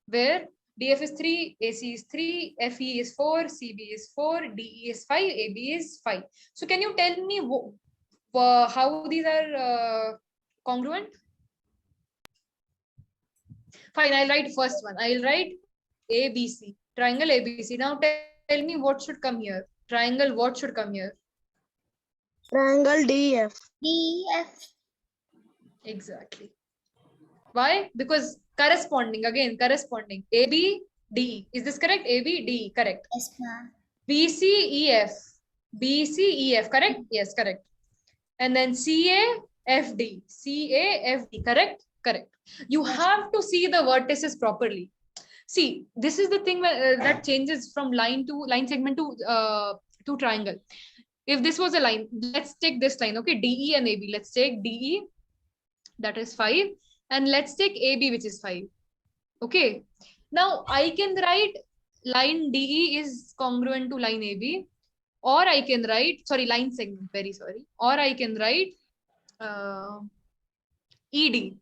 where DF is 3, AC is 3, FE is 4, CB is 4, DE is 5, AB is 5. So can you tell me how these are congruent? Fine, I'll write first one. I'll write ABC, triangle ABC. Now tell me what should come here. Triangle, what should come here?
Triangle DF.
DF.
Exactly. Why? Because corresponding, again, corresponding. AB, DE. Is this correct? AB, DE, correct.
Yes, ma'am.
BC, EF. BC, EF, correct? Yes, correct. And then CA, FD. CA, FD, correct? Correct. You have to see the vertices properly. See, this is the thing that changes from line segment to triangle. If this was a line, let's take this line, okay, DE and AB. Let's take DE, that is 5, and let's take AB, which is 5. Okay. Now I can write line DE is congruent to line AB, or I can write, line segment, very sorry, or I can write ED.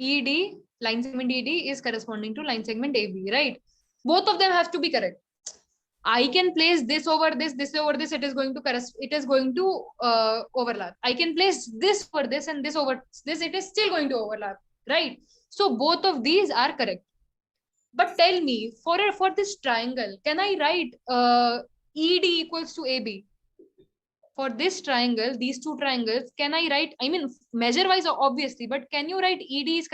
ED, line segment ED is corresponding to line segment AB, right? Both of them have to be correct. I can place this over this over this, it is going to overlap. I can place this over this and this over this, it is still going to overlap, right? So both of these are correct. But tell me, for this triangle, can I write ED equals to AB? For this triangle, these two triangles, can I write, I mean, measure wise, obviously, but can you write ED is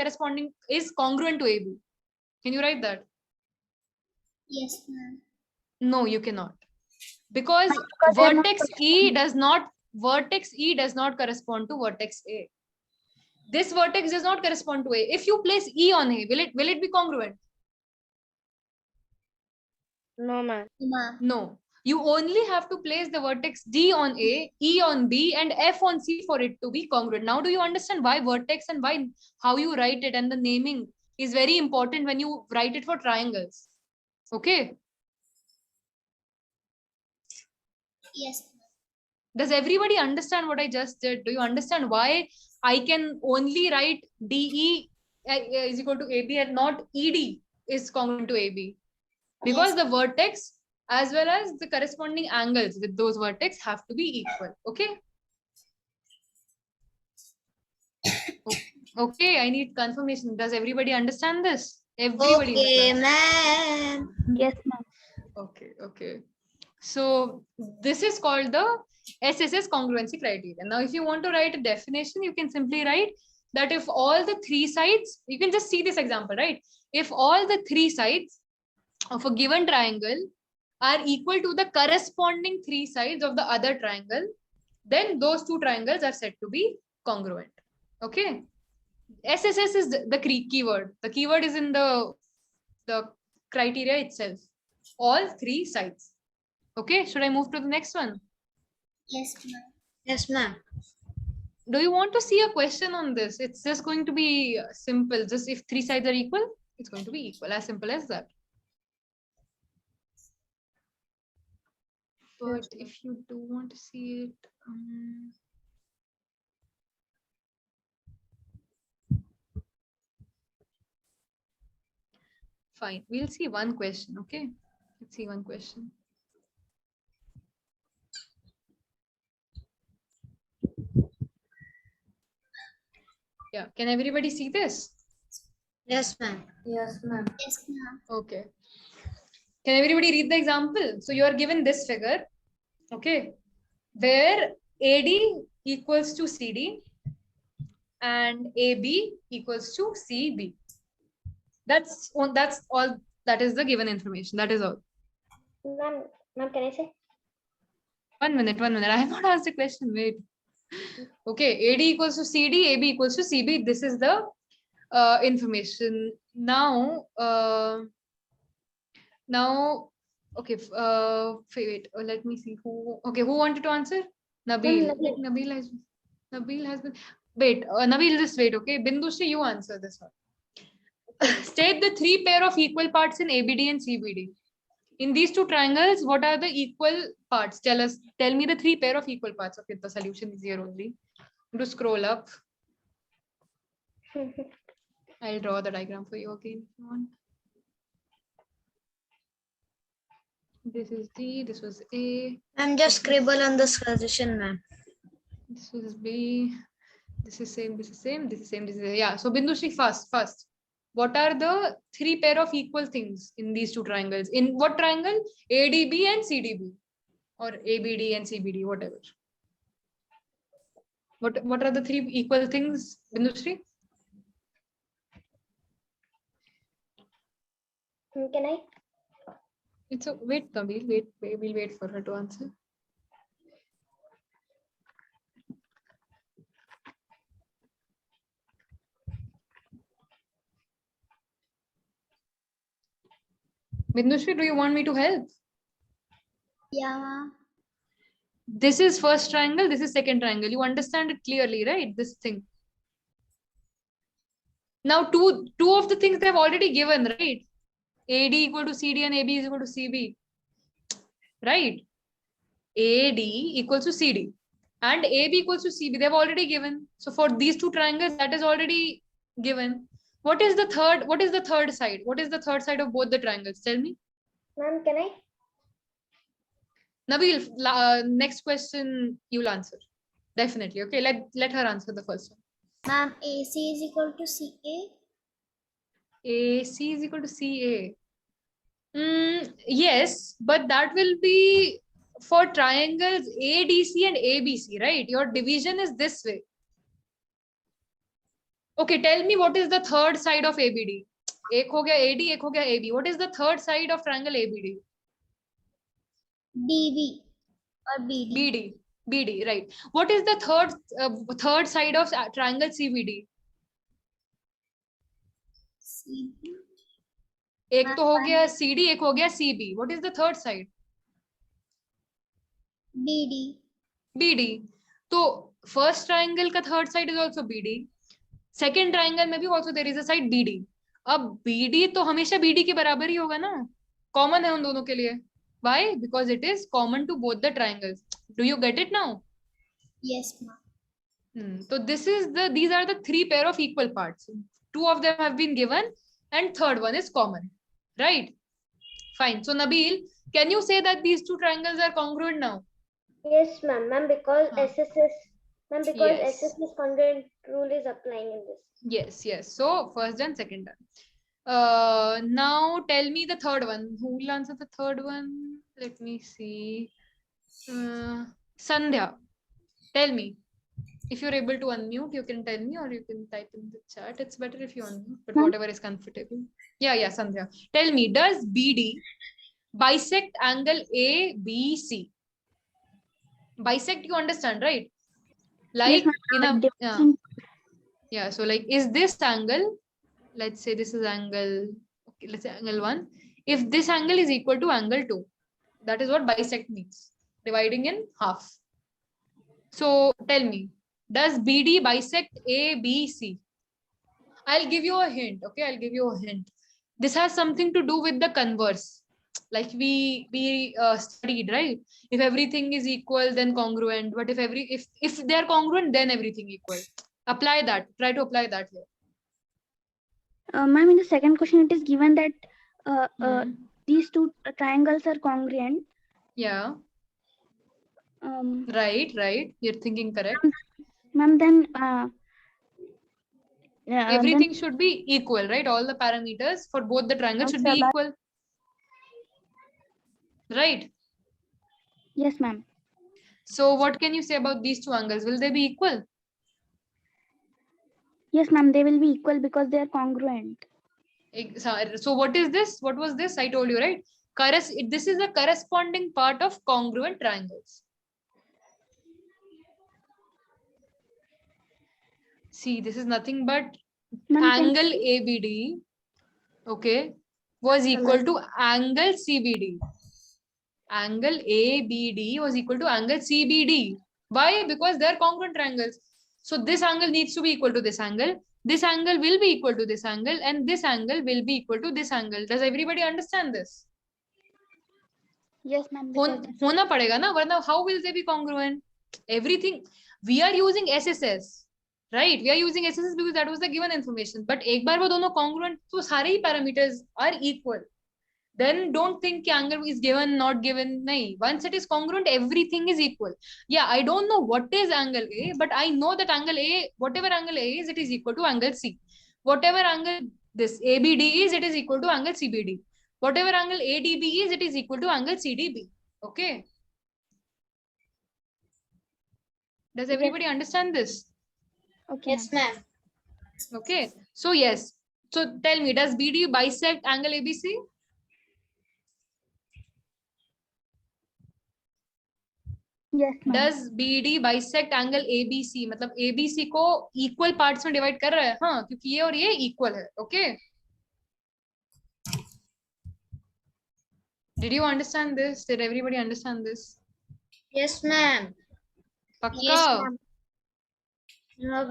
congruent to AB? Can you write that?
Yes, ma'am.
No, you cannot. Because vertex E does not correspond to vertex A. This vertex does not correspond to A. If you place E on A, will it be congruent?
No, ma'am.
No.
You only have to place the vertex D on A, E on B, and F on C for it to be congruent. Now, do you understand why vertex and how you write it, and the naming is very important when you write it for triangles? Okay.
Yes.
Does everybody understand what I just did? Do you understand why I can only write DE is equal to AB and not ED is congruent to AB? Because the vertex as well as the corresponding angles with those vertex have to be equal. Okay. Okay, I need confirmation. Does everybody understand this? Everybody.
Okay, ma'am.
Yes, ma'am.
Okay. So this is called the SSS congruency criterion. Now, if you want to write a definition, you can simply write that if all the three sides, you can just see this example, right? If all the three sides of a given triangle are equal to the corresponding three sides of the other triangle, then those two triangles are said to be congruent. Okay. SSS is the keyword. The keyword is in the criteria itself. All three sides. Okay. Should I move to the next one?
Yes, ma'am. Yes, ma'am.
Do you want to see a question on this? It's just going to be simple. Just if three sides are equal, it's going to be equal. As simple as that. But if you do want to see it, fine. We'll see one question. Okay. Let's see one question. Yeah. Can everybody see this?
Yes, ma'am.
Yes, ma'am.
Yes, ma'am.
Okay. Can everybody read the example? So you are given this figure. Okay. where AD equals to CD and AB equals to CB. That's all that is the given information. That is all.
Ma'am, can I say?
1 minute. I have not asked the question. Wait. Okay, AD equals to CD, AB equals to CB. This is the information. Now, okay. Wait. Let me see who. Okay, who wanted to answer? Nabil.
Nabil.
Nabil has been. Wait, Nabil, just wait. Okay, Bindushri, you answer this one. State the 3 pair of equal parts in ABD and CBD. In these 2 triangles, what are the equal parts? Tell me the 3 pair of equal parts. Okay, the solution is here only. To scroll up. I'll draw the diagram for you again if you want. This is D, this was A.
I'm just scribble on the suggestion, ma'am.
This was B. This is same, this is same, this is same, this is A. Yeah. So Bindushri, first. What are the 3 pair of equal things in these 2 triangles? In what triangle? ADB and CDB, or ABD and CBD, whatever. What are the 3 equal things, Bindushri?
Can I?
It's a wait, Nabil. Wait. We'll wait for her to answer. Bindushri, do you want me to help?
Yeah.
This is first triangle, this is second triangle. You understand it clearly, right? This thing. Now, two of the things they've already given, right? AD equal to CD and AB is equal to CB. Right? AD equals to CD and AB equals to CB. They've already given. So for these 2 triangles, that is already given. What is the third side? What is the third side of both the triangles? Tell me.
Ma'am, can I?
Nabil, next question you'll answer. Definitely. Okay, let her answer the first one.
Ma'am, AC is equal to CA.
AC is equal to CA. Yes, but that will be for triangles ADC and ABC, right? Your division is this way. Okay, tell me what is the third side of ABD? एक हो गया AD, एक हो गया AB. What is the third side of triangle ABD?
DB or BD.
BD, right. What is the third side of triangle CBD?
CB.
एक तो हो गया CD, एक हो गया CB. What is the third side?
BD.
BD. So first triangle का third side is also BD. Second triangle में भी also there is a side BD. अब BD तो हमेशा BD के बराबर ही होगा ना? Common है उन दोनों के लिए. Why? Because it is common to both the triangles. Do you get it now?
Yes, ma'am.
So these are the 3 pair of equal parts. 2 of them have been given and third one is common. Right? Fine. So Nabil, can you say that these 2 triangles are congruent now?
Yes, ma'am. Because
Yes.
SSS congruent rule is applying in this.
Yes. So first and second done. Now tell me the third one. Who will answer the third one? Let me see. Sandhya, tell me. If you're able to unmute, you can tell me, or you can type in the chat. It's better if you unmute, but whatever is comfortable. Yeah, Sandhya. Tell me, does BD bisect angle ABC? Bisect, you understand, right? Like
Yes,
so like, is this angle, let's say this is angle, okay, let's say angle 1. If this angle is equal to angle 2, that is what bisect means, dividing in half. So tell me, does BD bisect ABC? I'll give you a hint. Okay, I'll give you a hint. This has something to do with the converse. Like we studied, right? If everything is equal, then congruent. But if they are congruent, then everything equal. Apply that. Try to apply that here.
Ma'am, in the second question, it is given that these 2 triangles are congruent.
Yeah. Right. You're thinking correct.
Ma'am, then
everything should be equal, right? All the parameters for both the triangles should be equal. Right?
Yes, ma'am.
So what can you say about these two angles? Will they be equal?
Yes, ma'am, they will be equal because they are congruent.
So what is this? What was this? I told you, right? This is the corresponding part of congruent triangles. See, this is nothing but
Ma'am,
angle ABD, okay, was equal to angle CBD. Angle ABD was equal to angle CBD. Why? Because they're congruent triangles. So this angle needs to be equal to this angle. This angle will be equal to this angle, and this angle will be equal to this angle. Does everybody understand this?
yes, ma'am.
होना पड़ेगा ना, वरना how will they be congruent? Everything we are using SSS, right? We are using SSS because that was the given information. But एक बार वो दोनों congruent, तो सारे ही parameters are equal. Then don't think angle is given, not given. Nahi. Once it is congruent, everything is equal. Yeah, I don't know what is angle A, but I know that angle A, whatever angle A is, it is equal to angle C. Whatever angle this ABD is, it is equal to angle CBD. Whatever angle ADB is, it is equal to angle CDB. Okay. Does everybody understand this?
Okay.
Yes, ma'am.
Okay. So yes. So tell me, does BD bisect angle ABC?
Yes, ma'am.
Does BD bisect angle ABC? मतलब ABC को equal parts में divide कर रहा है, हाँ, क्योंकि ये और ये equal है, okay? Did you understand this? Did everybody understand this?
Yes, ma'am.
पक्का?
Yes, ma'am.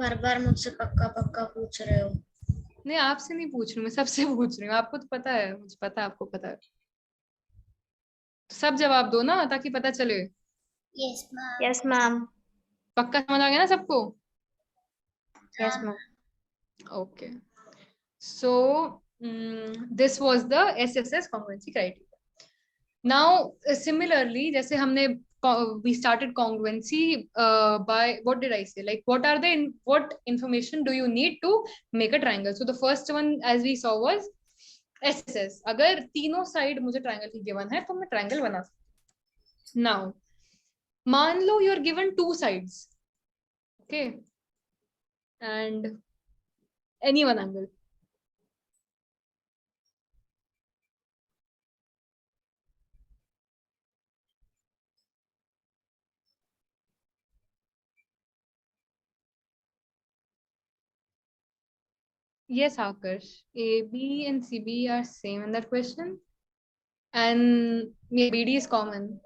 हर बार मुझसे पक्का पक्का पूछ रहे हो.
नहीं, आपसे नहीं पूछ रही हूँ, मैं सबसे पूछ रही हूँ. आपको तो पता है, मुझे पता है, आपको पता है. सब जवाब दो ना, ताकि पता चले.
Yes, ma'am. Yes, ma'am.
पक्का समझ आ गया ना सबको?
Yes, ma'am.
Okay. So this was the SSS congruency criteria. Now similarly, जैसे हमने we started congruency by what did I say? Like what information do you need to make a triangle? So the first one, as we saw, was SSS. अगर तीनों side मुझे triangle की given है, तो मैं triangle बना सकती हूँ. Now मान लो you're given two sides, okay, and any one angle. Yes, Akash. AB and CB are same in that question. And BD is common.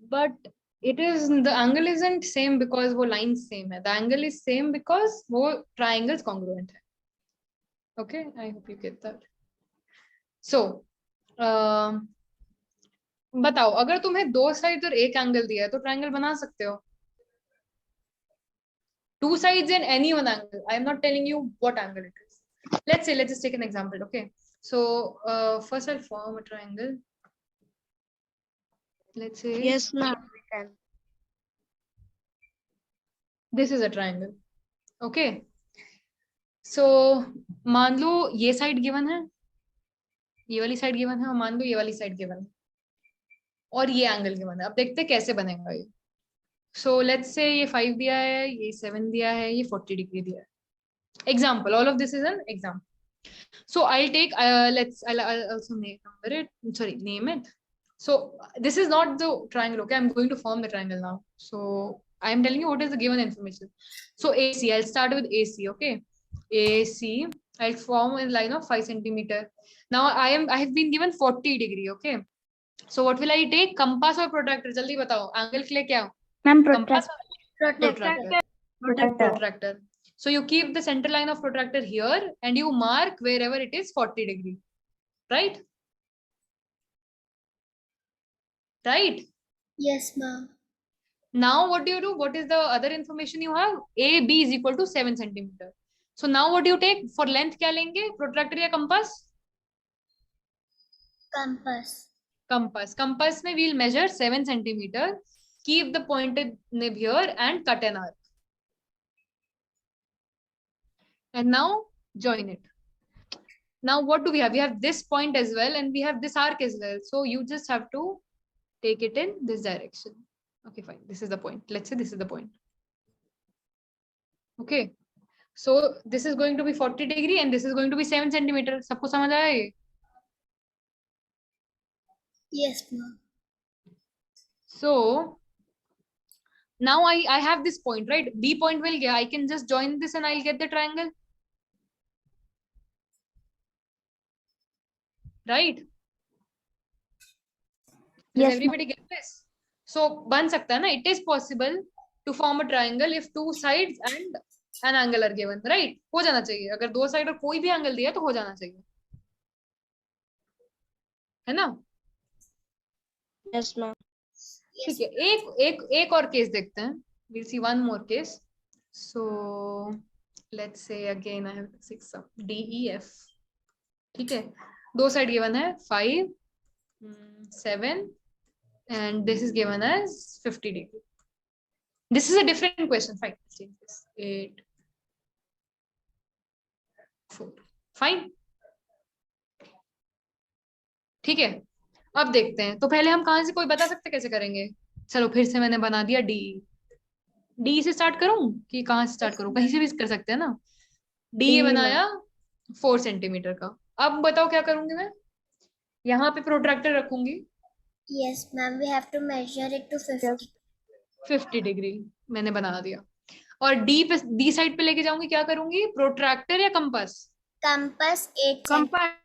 But it is, the angle isn't same because वो lines same है. The angle is same because वो triangles congruent है. Okay, I hope you get that. So, बताओ, अगर तुम्हें दो side और एक एंगल दिया है तो ट्रायंगल बना सकते हो. Two sides and any one angle. I am not telling you what angle it is. Let's just take an example. Okay, so first I'll form a triangle. Let's say
Yes, ma'am.
this is a triangle. Okay, so मान लो ये side given है, ये वाली side given है, और मान लो ये वाली साइड गिवन है, और ये एंगल गिवन है. अब देखते हैं कैसे बनेगा ये. So let's say ये 5 दिया है, ये 7 दिया है, ये 40 डिग्री दिया है. Example, all of this is an example. So I'll take I'll also name it. So this is not the triangle. Okay, I'm going to form the triangle now. So I'm telling you what is the given information. So AC, I'll start with AC. Okay, AC, I'll form a line of 5 centimeter. Now I have been given 40 degree. Okay, so what will I take? Compass or protractor? Jaldi batao. Angle के लिए क्या?
Ma'am,
Compass
protractor.
or protractor. So you keep the center line of protractor here and you mark wherever it is 40 degree, right? Right?
Yes, ma'am.
Now what do? What is the other information you have? AB is equal to 7 centimeter. So now what do you take? For length क्या लेंगे? Protractor या compass?
Compass.
Compass. Compass में we'll measure 7 centimeter. Keep the pointed nib here and cut an arc. And now join it. Now what do we have? We have this point as well, and we have this arc as well. So you just have to take it in this direction. Okay, fine. This is the point. Let's say this is the point. Okay. So this is going to be 40 degree and this is going to be 7 centimeter. सबको समझ आया ये?
Yes, ma'am.
So now I have this point, right? B point will get, I can just join this and I'll get the triangle. Right? Does
Yes,
everybody get this? So बन सकता है ना? It is possible to form a triangle if two sides and an angle are given, right? हो जाना चाहिए. अगर दो side और कोई भी एंगल दिया तो हो जाना चाहिए, है ना?
Yes, ma'am.
ठीक है. एक और केस देखते हैं. We'll see one more case. So let's say again I have 6 DEF. ठीक है. दो साइड गिवन है 5, 7 and this is given as 50 degree. This is a different question. Fine. Let's change this. 8, 4. Fine. ठीक है. अब देखते हैं. तो पहले हम कहां से, कोई बता सकते कैसे करेंगे? चलो फिर से मैंने बना दिया डी से स्टार्ट करूं कि कहां से स्टार्ट करूं? कहीं से भी कर सकते हैं ना. डी बनाया 4 सेंटीमीटर का. अब बताओ क्या करूंगी मैं? यहाँ पे प्रोट्रैक्टर रखूंगी.
Yes, ma'am. We have to measure it to 50.
50 degree मैंने बना दिया. और डी साइड पे लेके जाऊंगी. क्या करूंगी? प्रोट्रैक्टर या कंपास?
Compass 8
कंपास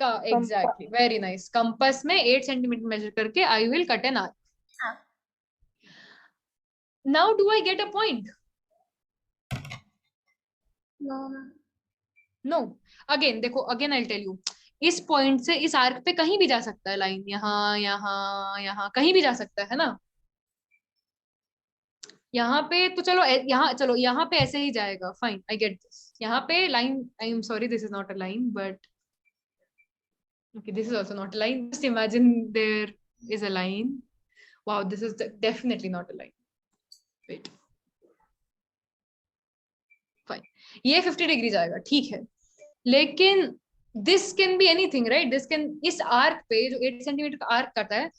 का. एग्जैक्टली. Very nice. कंपास में 8 सेंटीमीटर मेजर करके I will cut an arc. Now do I get a point?
No, ma'am.
No. Again देखो, अगेन आई टेल यू, इस पॉइंट से इस आर्क पे कहीं भी जा सकता है लाइन. यहाँ यहाँ यहाँ कहीं भी जा सकता है ना. यहाँ पे तो चलो यहाँ पे ऐसे ही जाएगा. Fine, I get this. यहाँ पे line, I am sorry, this is not a line, but okay, this is also not a line. Just imagine there is a line. Wow, this is definitely not a line. Wait. Fine. ये 50 degree जाएगा. ठीक है. लेकिन this can be anything, right? This can, इस arc पे जो 8 centimetre का arc करता है,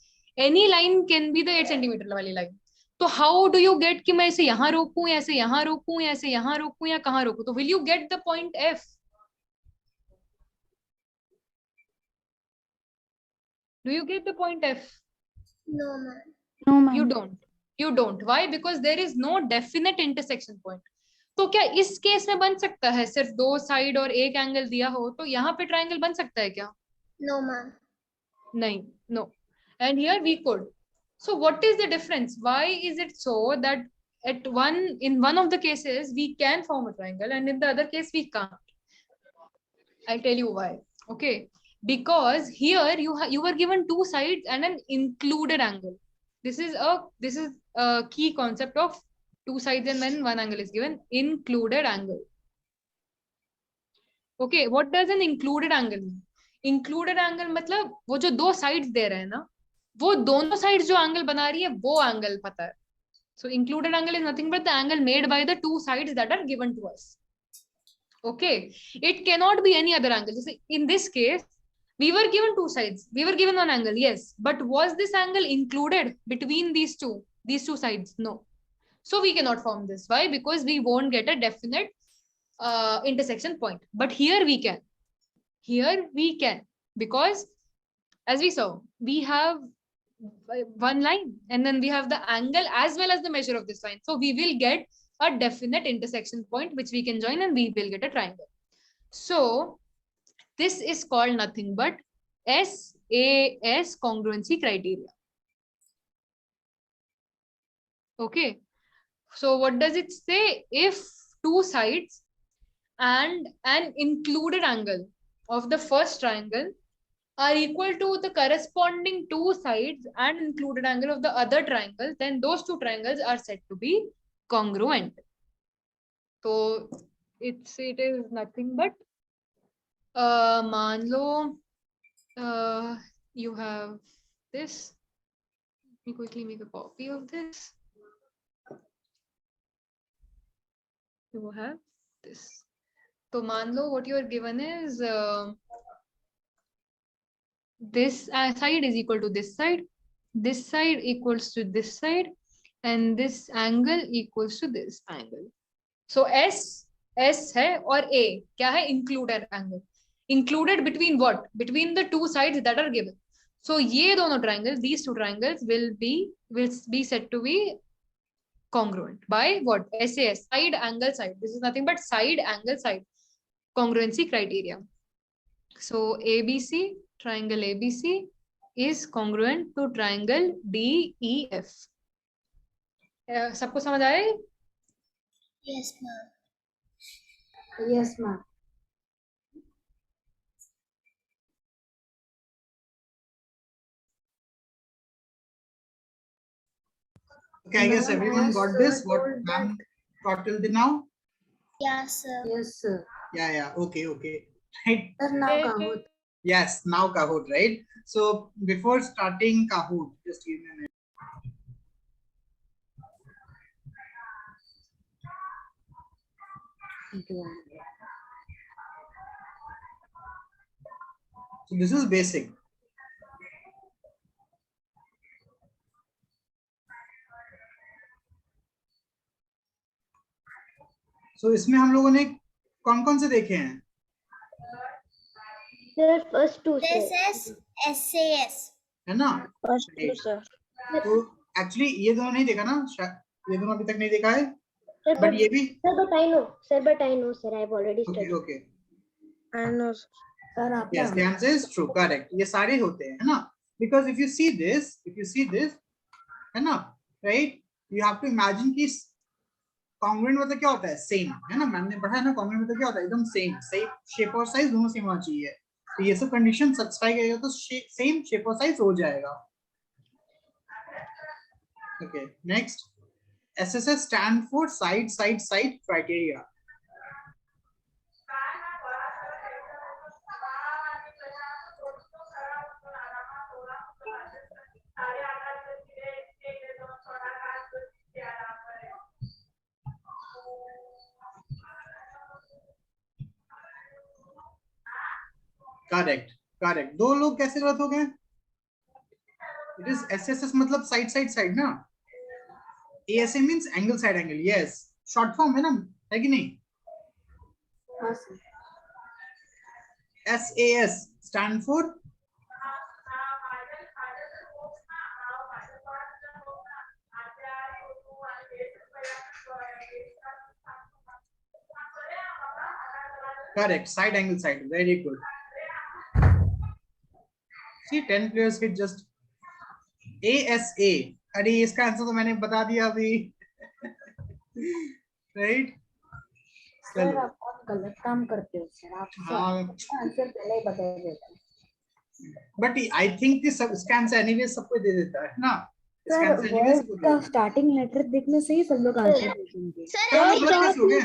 any line can be the 8 centimetre वाली लाइन. तो how do you get कि मैं इसे यहाँ रोकूं या इसे यहाँ रोकूं या इसे यहाँ रोकूं या कहाँ रोकूं? तो will you get the point F? Do you get the point F?
No, ma'am.
No, ma'am.
You don't. You don't. Why? Because there is no definite intersection point. तो क्या इस केस में बन सकता है? सिर्फ दो साइड और एक एंगल दिया हो तो यहाँ पे ट्रायंगल बन सकता है क्या?
No, ma'am.
नहीं. No. And here we could. So what is the difference? Why is it so that in one of the cases we can form a triangle and in the other case we can't? I'll tell you why. Okay. Because here you were given two sides and an included angle. This is a key concept of two sides and then one angle is given. Included angle. Okay, what does an included angle mean? Included angle मतलब वो जो दो sides दे रहे हैं ना, वो दोनों sides जो angle बना रही है वो angle पता है. So included angle is nothing but the angle made by the two sides that are given to us. Okay, it cannot be any other angle. Just in this case, we were given two sides. We were given one angle, yes. But was this angle included between these two sides? No. So we cannot form this. Why? Because we won't get a definite intersection point. But here we can. Here we can. Because as we saw, we have one line and then we have the angle as well as the measure of this line. So we will get a definite intersection point which we can join and we will get a triangle. So this is called nothing but SAS congruency criteria. Okay. So what does it say? If two sides and an included angle of the first triangle are equal to the corresponding two sides and included angle of the other triangle, then those two triangles are said to be congruent. So it is nothing but मान लो you have this. Let me quickly make a copy of this. You have this. So मान लो what you are given is this side is equal to this side equals to this side, and this angle equals to this angle. So S है और A क्या है? Included angle. Included between what? Between the two sides that are given. So ये दोनों triangles, these two triangles will be said to be congruent by what? SAS, side angle side. This is nothing but side angle side congruency criteria. So ABC, triangle ABC is congruent to triangle DEF. सबको समझ आया?
Yes, ma'am.
Yes, ma'am.
Okay, I guess everyone got this. What ma'am got till the now?
Yes, sir.
Yes, sir.
Yeah. Okay. Right.
Sir, now Kahoot.
Yes, now Kahoot, right? So before starting Kahoot, just give me a minute. So this is basic. So इसमें हम लोगों ने कौन से देखे हैं?
Sir, first two, sir.
SS, SAS.
है ना?
First two,
Right.
sir.
तो एक्चुअली ये दोनों नहीं देखा ना? ये दोनों अभी तक नहीं देखा है.
Sir,
But ये भी.
Sir, but I know. Sir, but I know, sir. I've already studied.
Okay.
I know, sir.
Sir, आपने
Yes, the answer is true. Correct. ये सारे होते हैं, है ना? Because if you see this, है ना? Right? You have to imagine कि congruent मतलब क्या होता है? Same, है ना? मैंने पढ़ा है ना congruent मतलब क्या होता है? एकदम same shape और size दोनों same होना चाहिए. तो ये सब condition satisfy करेगा तो same shape और size हो जाएगा. Okay, next. SSS stand for side criteria. Correct. दो लोग कैसे गलत हो गए? इट इज SSS मतलब साइड ना. ASA means angle side angle. Yes, short form है ना, है कि नहीं?
हाँ sir.
SAS stand for correct, side angle side. Very good. See, 10 players hit just ASA. अरे इसका आंसर तो मैंने बता दिया अभी. Right?
सर आप बहुत गलत काम करते हो सर. आप
हाँ.
आंसर पहले ही बता देते हैं.
But I think this इसका आंसर anyway सबको दे देता है ना. इसका
सर
आंसर anyway सबको
वर्ड
दे
का
देता है.
स्टार्टिंग लेटर देखने से ही सब लोग आंसर देखेंगे.
सर आप गलत कैसे हो गए?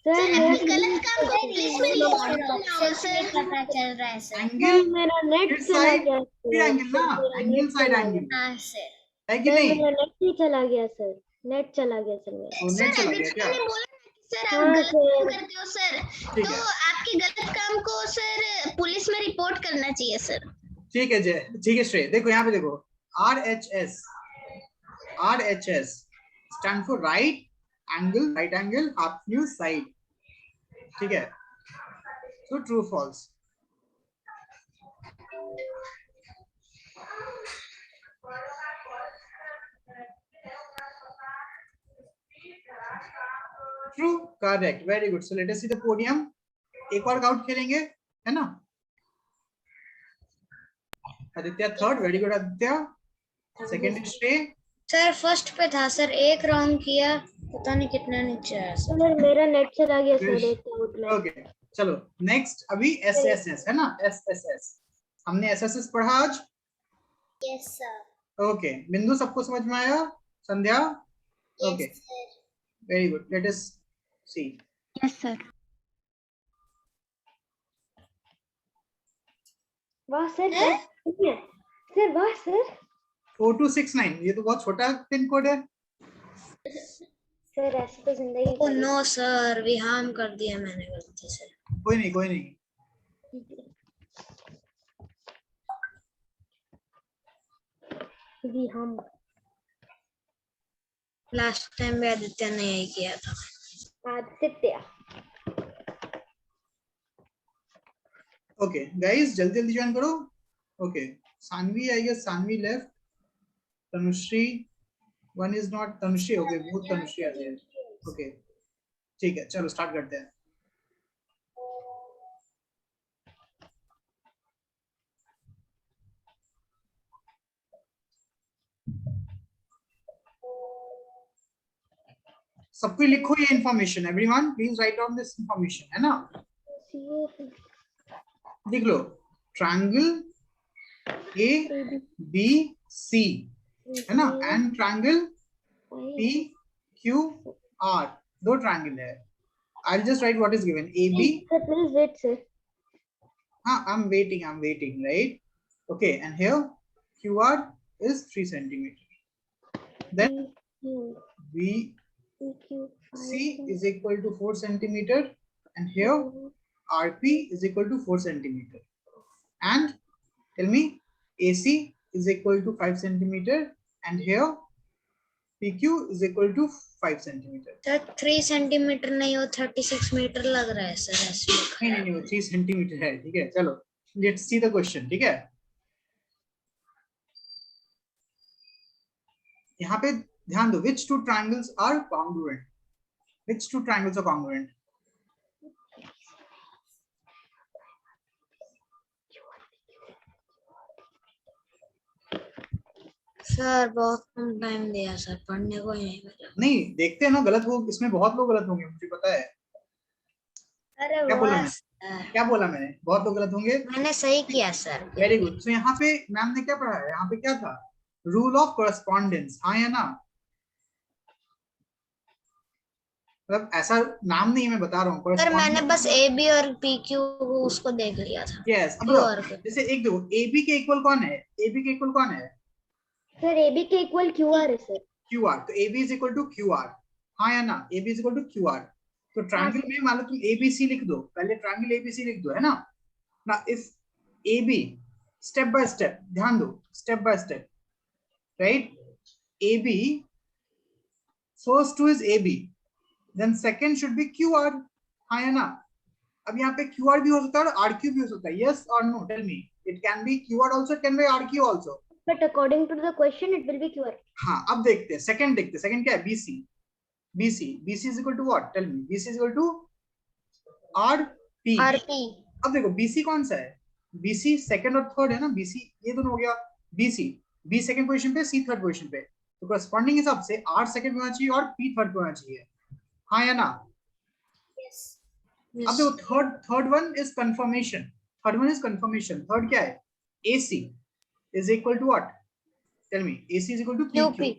Sir,
गलत काम को इंग्लिश में लिखो सर. पता चल रहा है सर.
Angle,
मेरा नेट
फिर
चला
side,
गया
फिर angle ना, angle side angle.
हाँ सर.
है कि
सर,
नहीं?
मेरा नेट ही चला गया सर. नेट चला गया सर मेरा.
वो नेट चला गया क्या?
मैंने बोला ना कि सर आप
हाँ,
गलत
सर.
काम करते हो सर.
ठीक
तो
है.
आपके गलत काम को सर पुलिस में रिपोर्ट करना चाहिए सर.
ठीक है जय. ठीक है श्रेय. देखो यहाँ पे देखो. RHS stand for right angle hypotenuse side. ठीक है. So true false. True, correct, very good. So let us see the podium. एक और आउट खेलेंगे, है ना? Aditya third, very good Aditya. Second is श्रेय.
सर फर्स्ट पे था सर. एक राउंड किया पता नहीं कितना नीचे आया सर.
सर, मेरा नेट चला गया सर. एक आउट में.
ओके चलो नेक्स्ट. अभी SSS है ना. SSS हमने SSS पढ़ा आज.
Yes sir.
ओके बिंदु सबको समझ में आया? Sandhya? Okay very good. Let us see.
Yes, sir.
वाह सर. सर वाह सर.
4269 ये तो बहुत छोटा पिन कोड है.
सर ऐसे तो जिंदगी.
ओ नो सर विहाम कर दिया मैंने गलती से.
कोई नहीं.
जी हम.
लास्ट टाइम भी आदित्य ने यही किया था।
आदित्य।
ओके गाइस, जल्दी जल्दी ज्वाइन करो। Okay, Sanvi, I guess Sanvi left, Tanushree, one is not Tanushree. Okay, बहुत तनुश्री आ गई। ओके ठीक है, चलो स्टार्ट करते हैं। सबको लिखो ये information, everyone please write down this information, है ना? लिख लो, ट्रायंगल ए बी सी, है ना, and triangle P Q R, दो ट्रायंगल है। I will just write what is given, A B.
Please wait, sir.
हाँ, I'm waiting, right? Okay, and here QR is 3 centimeter. Then VC is equal to 4 centimeter, and here RP is equal to 4 centimeter. And tell me, AC is equal to 5 centimeter, and here PQ is equal to 5 centimeter.
Sir 3 centimetre नहीं, वो 36 metre लग रहा है sir इसमें।
नहीं, वो 3 centimeter है। ठीक है, चलो let's see the question। ठीक है, यहाँ पे ध्यान दो, which two triangles are congruent? Which two triangles are congruent?
Sir बहुत कम टाइम दिया सर, पढ़ने को ही नहीं मिला।
नहीं, देखते हैं ना, गलत हो इसमें, बहुत लोग गलत होंगे, मुझे पता है।
अरे
क्या बोला
बस
क्या बोला मैंने? बहुत लोग गलत होंगे।
मैंने सही किया सर।
Very good. तो यहाँ पे मैम ने क्या पढ़ा है? यहाँ पे क्या था? Rule of correspondence. हाँ या ना? मतलब ऐसा नाम नहीं, मैं बता रहा हूँ।
सर मैंने बस ए बी और पी क्यू उसको देख लिया था।
यस। अब जैसे एक देखो, ए बी के इक्वल कौन है? ए बी के इक्वल कौन है?
सर ए बी के इक्वल क्यू आर है सर।
Q R. तो A B is equal to Q R. हाँ या ना? A B is equal to Q R. तो ट्रायंगल में मान लो तुम ए बी सी लिख दो, पहले ट्रायंगल ए बी सी लिख दो, है ना? ना if A B, step by step ध्यान दो, step by step, right? A B, first two is A B, then second should be Q R. हाँ या ना? अब यहाँ पे क्यू आर भी हो सकता है और आर क्यू भी हो सकता है। यस और no? Tell me. It can be Q R also, it can be R Q also,
but according to the question it will be Q R.
हाँ, अब देखते हैं सेकंड, देखते हैं सेकंड क्या है? BC. BC is equal to what? Tell me. BC is equal to RP.
RP।
अब देखो BC कौन सा है? BC सेकंड और थर्ड है ना? BC ये दोनों हो गया। BC, B सेकंड पोजीशन पे, C थर्ड पोजीशन पे, तो कॉरेस्पॉन्डिंग हिसाब से R सेकंड पे होना चाहिए और P थर्ड पे होना चाहिए। हाँ या ना?
Yes.
अब देखो third one is confirmation. Third one is confirmation. Third क्या है? AC is equal to what? Tell me. AC is equal to PQ,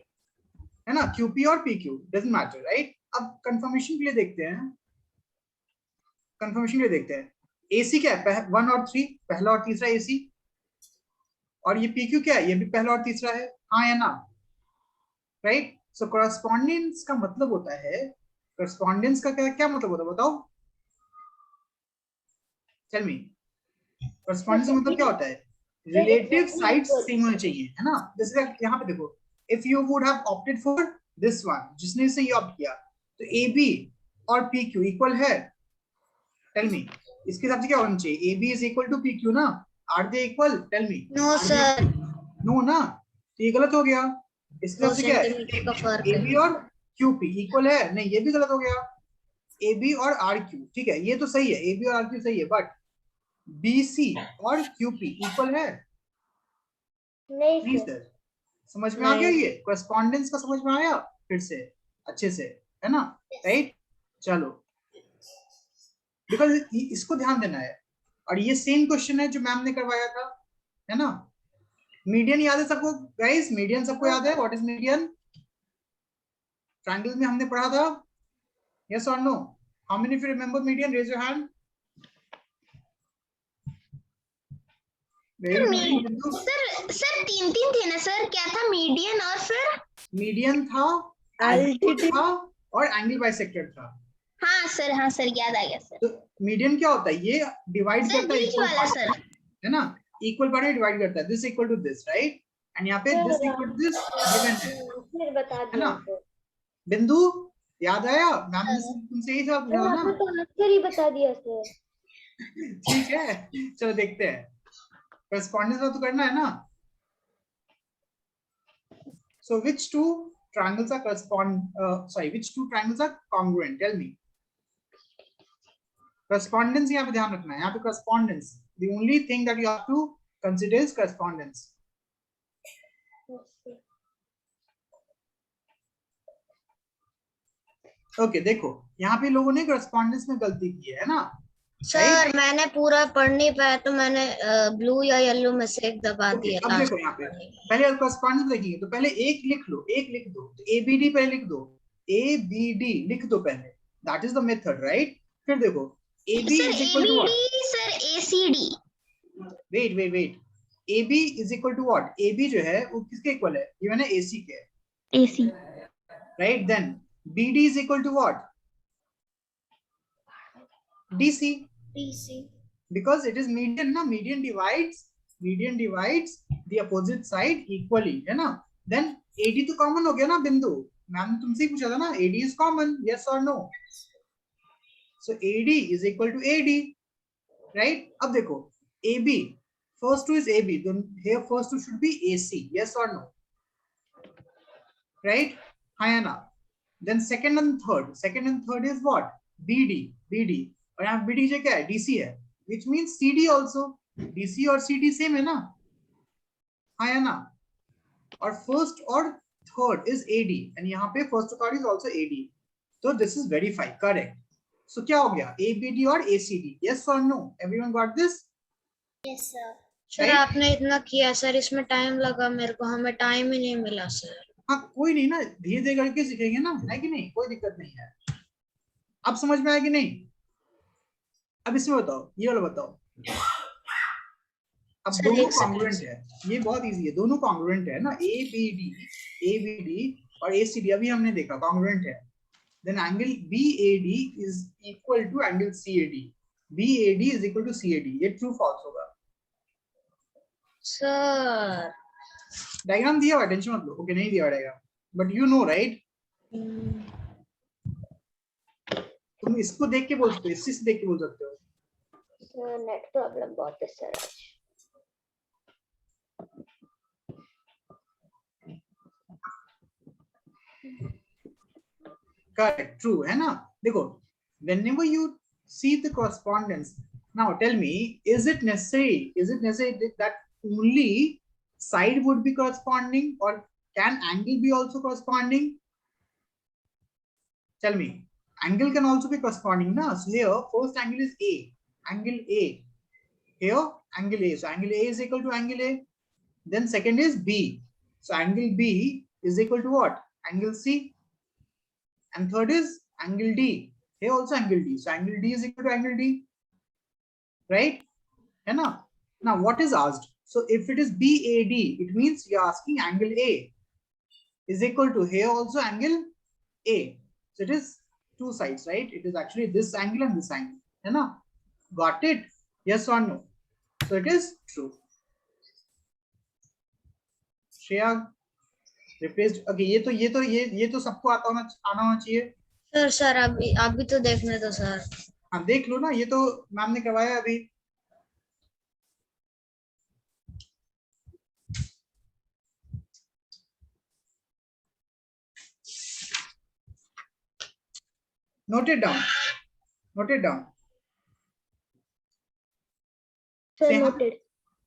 है ना? QP और PQ doesn't matter, right? अब कंफर्मेशन के लिए देखते हैं, कंफर्मेशन के लिए देखते हैं। AC क्या है? 1 और 3, पहला और तीसरा AC, और ये PQ क्या है? ये भी पहला और तीसरा है। हाँ या ना? राइट? सो कोरेस्पॉन्डेंस का मतलब होता है, कोरेस्पॉन्डेंस का क्या मतलब होता है बताओ? Tell me. कोरेस्पॉन्डेंस का मतलब क्या होता है? रिलेटिव साइड्स सेम होने चाहिए, है ना? जैसे यहाँ पे देखो, if you would have opted for this one, जिसने से ये ऑप्ट किया, तो AB और PQ इक्वल है। टेल मी, इसके हिसाब से क्या होना चाहिए? AB is equal to PQ ना? Are they equal? Tell me.
No sir,
no ना? तो ये गलत हो गया। इसके हिसाब से क्या है? AB और QP इक्वल है? नहीं, ये भी गलत हो गया। AB और RQ, ठीक है, ये तो सही है, AB और RQ सही है, बट BC और QP इक्वल है? नहीं सर। समझ में आ गया? ये कोरेस्पॉन्डेंस का समझ में आया फिर से अच्छे से, है ना? राइट? चलो, बिकॉज इसको ध्यान देना है, और ये सेम क्वेश्चन है जो मैम ने करवाया था, है ना? मीडियन याद है सबको गाइस? मीडियन सबको याद है? What is median? ट्रायंगल में हमने पढ़ा था। यस और no? How many of you remember median? Raise your hand.
Sir 3 थे ना सर? क्या था? मीडियन और फिर?
मीडियन था, एल्टीट्यूड था और एंगल बाइसेक्टर था।
हाँ सर याद आ गया सर।
तो मीडियन क्या होता है? ये डिवाइड करता है
बीच वाला सर,
है ना? इक्वल पार्ट में डिवाइड करता है, this equal to this, right? And यहाँ पे this equal to this given है,
फिर बता
है ना? बिंदु याद आया? मैम ने तुमसे यही जवाब पूछा था
आपने
ना?
तो आंसर ही बता दिया सर।
ठीक है, चलो देखते हैं। करस्पॉन्डेंस तो करना है ना। So which two triangles are which two triangles are congruent? Tell me. Correspondence यहाँ पे ध्यान रखना है। यहाँ पे correspondence. The only thing that you have to consider is correspondence. Okay, देखो यहाँ पे लोगों ने correspondence में गलती की है ना?
सर मैंने पूरा पढ़ नहीं पाया तो मैंने ब्लू या येलो में से एक दबा दिया।
अब देखो यहाँ पे पहले correspondence देखेंगे तो पहले एक लिख लो, एक लिख दो। तो ABD पहले लिख दो, ABD लिख दो पहले। That is the method, right? फिर देखो AB is equal to what?
Sir ACD।
Wait. AB is equal to what? AB जो है वो किसके इक्वल है? ये मैंने AC के है।
AC.
Right, then BD is equal to what? DC. Because it is median ना, median divides the opposite side equally, है ना? Then AD तो common हो गया ना बिंदु? मैम ने तुमसे ही पूछा था ना, AD is common, yes or no? So AD is equal to AD, right? अब देखो AB, first two is AB, then here first two should be AC, yes or no? Right? हाँ या ना? Then second and third is what? BD. और यहाँ BD जो क्या है? DC है, which means CD also. DC और CD same है ना? हाँ या ना? और first और third is AD, and यहाँ पे first और third is also AD. So this is verified, correct. So क्या हो गया? ABD और ACD. Yes or no? Everyone got this?
Yes sir. Sir आपने इतना किया सर, इसमें टाइम लगा मेरे को, हमें टाइम ही नहीं मिला सर।
हाँ कोई नहीं ना, धीरे धीरे करके सीखेंगे ना, है कि नहीं? कोई दिक्कत नहीं है। अब समझ में आया कि नहीं? अब इसमें बताओ, ये वाला बताओ। अब दोनों कॉन्ग्रुएंट है, ये बहुत इजी है, दोनों कॉन्ग्रुएंट है ना। ABD और ACD अभी हमने देखा कॉन्ग्रुएंट है। Then angle BAD is equal to angle CAD. BAD is equal to CAD. ये true false होगा।
सर
डायग्राम दिया हुआ, टेंशन मत लो। ओके नहीं दिया diagram, but you know right? तुम इसको देख के बोल सकते हो, इससे देख के बोल सकते हो।
सर नेट प्रॉब्लम बहुत है सर आज।
Correct, true है ना? देखो, whenever you see the correspondence, now tell me, is it necessary that only side would be corresponding, or can angle be also corresponding? Tell me, angle can also be corresponding na? So here first angle is A, angle A. Here angle A, so angle A is equal to angle A. Then second is B, so angle B is equal to what? Angle C. And third is angle D, here also angle D, so angle D is equal to angle D, right? And now what is asked? So if it is BAD, it means you are asking angle A is equal to here also angle A. So it is two sides, right? It is actually this angle and this angle, है ना? Got it? Yes or no? So it is true. Shreya replaced. Okay, ये तो सबको आना होना चाहिए।
Sir अभी तो देखने दो सर।
हाँ देख लो ना, ये तो मैम ने करवाया अभी। Note it down.
Sir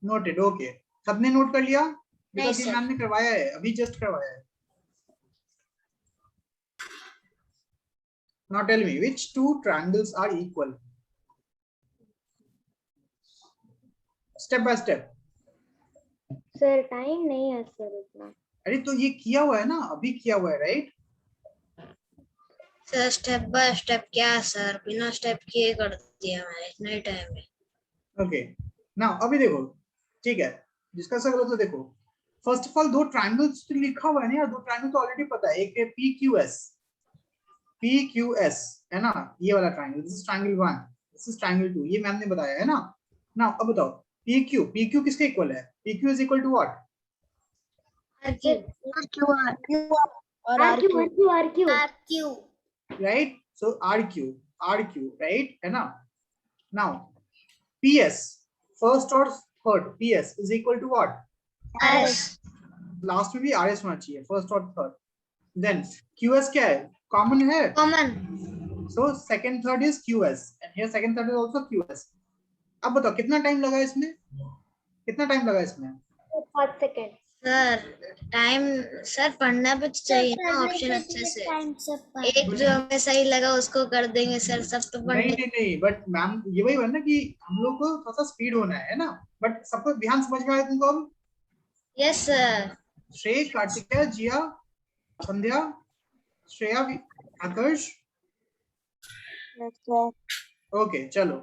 noted. Okay, सबने नोट कर लिया?
नहीं
बिकॉज़ ये मैम ने करवाया है, अभी जस्ट करवाया है। Now tell me, which two triangles are equal? Step by step.
Sir time नहीं है सर इतना।
अरे तो ये किया हुआ है ना, अभी किया हुआ है, right?
Sir step by step क्या है सर, बिना स्टेप किए कर दिया मैंने, इतना ही टाइम है।
ओके, नाउ अभी देखो, ठीक है, जिसका सर गलत तो देखो। फर्स्ट ऑफ ऑल दो ट्रायंगल्स तो लिखा हुआ है ना यार, दो ट्रायंगल तो ऑलरेडी पता है। एक है PQS है ना, ये वाला triangle, this is triangle 1, this is triangle 2, ये मैम ने बताया है ना। नाउ अब बताओ PQ किसके इक्वल है? PQ is equal to what?
और
RQ.
RQ.
right? So RQ, right? है ना? Now PS, first or third, PS is equal to what?
RS.
Last में भी RS होना चाहिए, first or third. Then QS क्या है? Common है.
Common.
So second, third is QS, and here second, third is also QS. अब बताओ कितना टाइम लगा इसमें? कितना टाइम लगा इसमें?
5 seconds.
सर टाइम सर पढ़ना भी तो चाहिए ना ऑप्शन अच्छे से। एक जो हमें सही लगा उसको कर देंगे सर, सब तो पढ़
नहीं, बट मैम ये वही बना कि हम लोग को थोड़ा सा स्पीड होना है ना, बट सबको ध्यान समझ में आया तुमको अब?
Yes sir.
श्रेय, कार्तिकेय, जिया, संध्या, श्रेया, आकर्ष। ओके चलो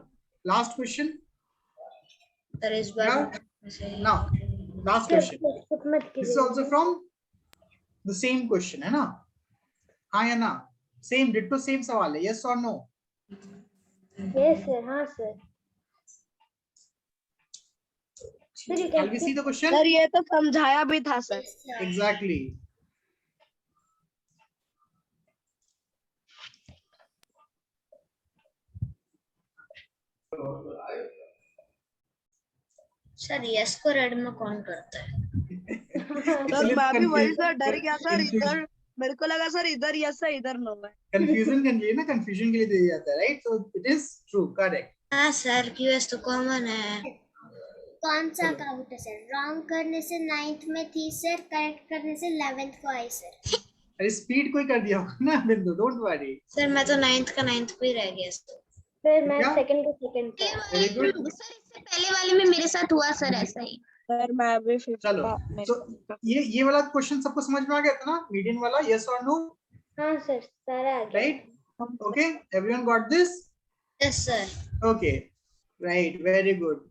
लास्ट क्वेश्चन।
सर इस बार
Now last question. This is also from the same question, है ना? हाँ या ना? Same, ditto same सवाल है. Yes or no?
Yes sir. हाँ sir. Sir, you
Shall
can
we see the question?
Sir ये तो समझाया भी था सर।
Exactly.
सर यस को रेड में कौन करता है?
सर मैं भी वही सर डर गया सर, इधर मेरे को लगा सर इधर यस है इधर नो है।
Confusion के लिए ना, confusion के लिए दे दिया जाता है, right? So it is true, correct.
हाँ सर QS तो कॉमन है।
कौन सा काउंट है सर? रॉन्ग करने से 9th में थी सर, करेक्ट करने से 11th को आई सर।
अरे स्पीड कोई कर दिया होगा ना बिंदु, डोंट वरी।
सर मैं तो 9th का 9th पे ही रह गया सर।
Sir मैं
क्या?
second का second था.
Very good.
सर इससे पहले वाले में मेरे साथ हुआ सर ऐसा ही।
सर मैं भी
चलो तो ये वाला क्वेश्चन सबको समझ में आ गया था ना, मीडियन वाला, yes or no?
हाँ sir, सारा आ गया.
Right? Okay, everyone got this?
Yes sir.
Okay, right, very good.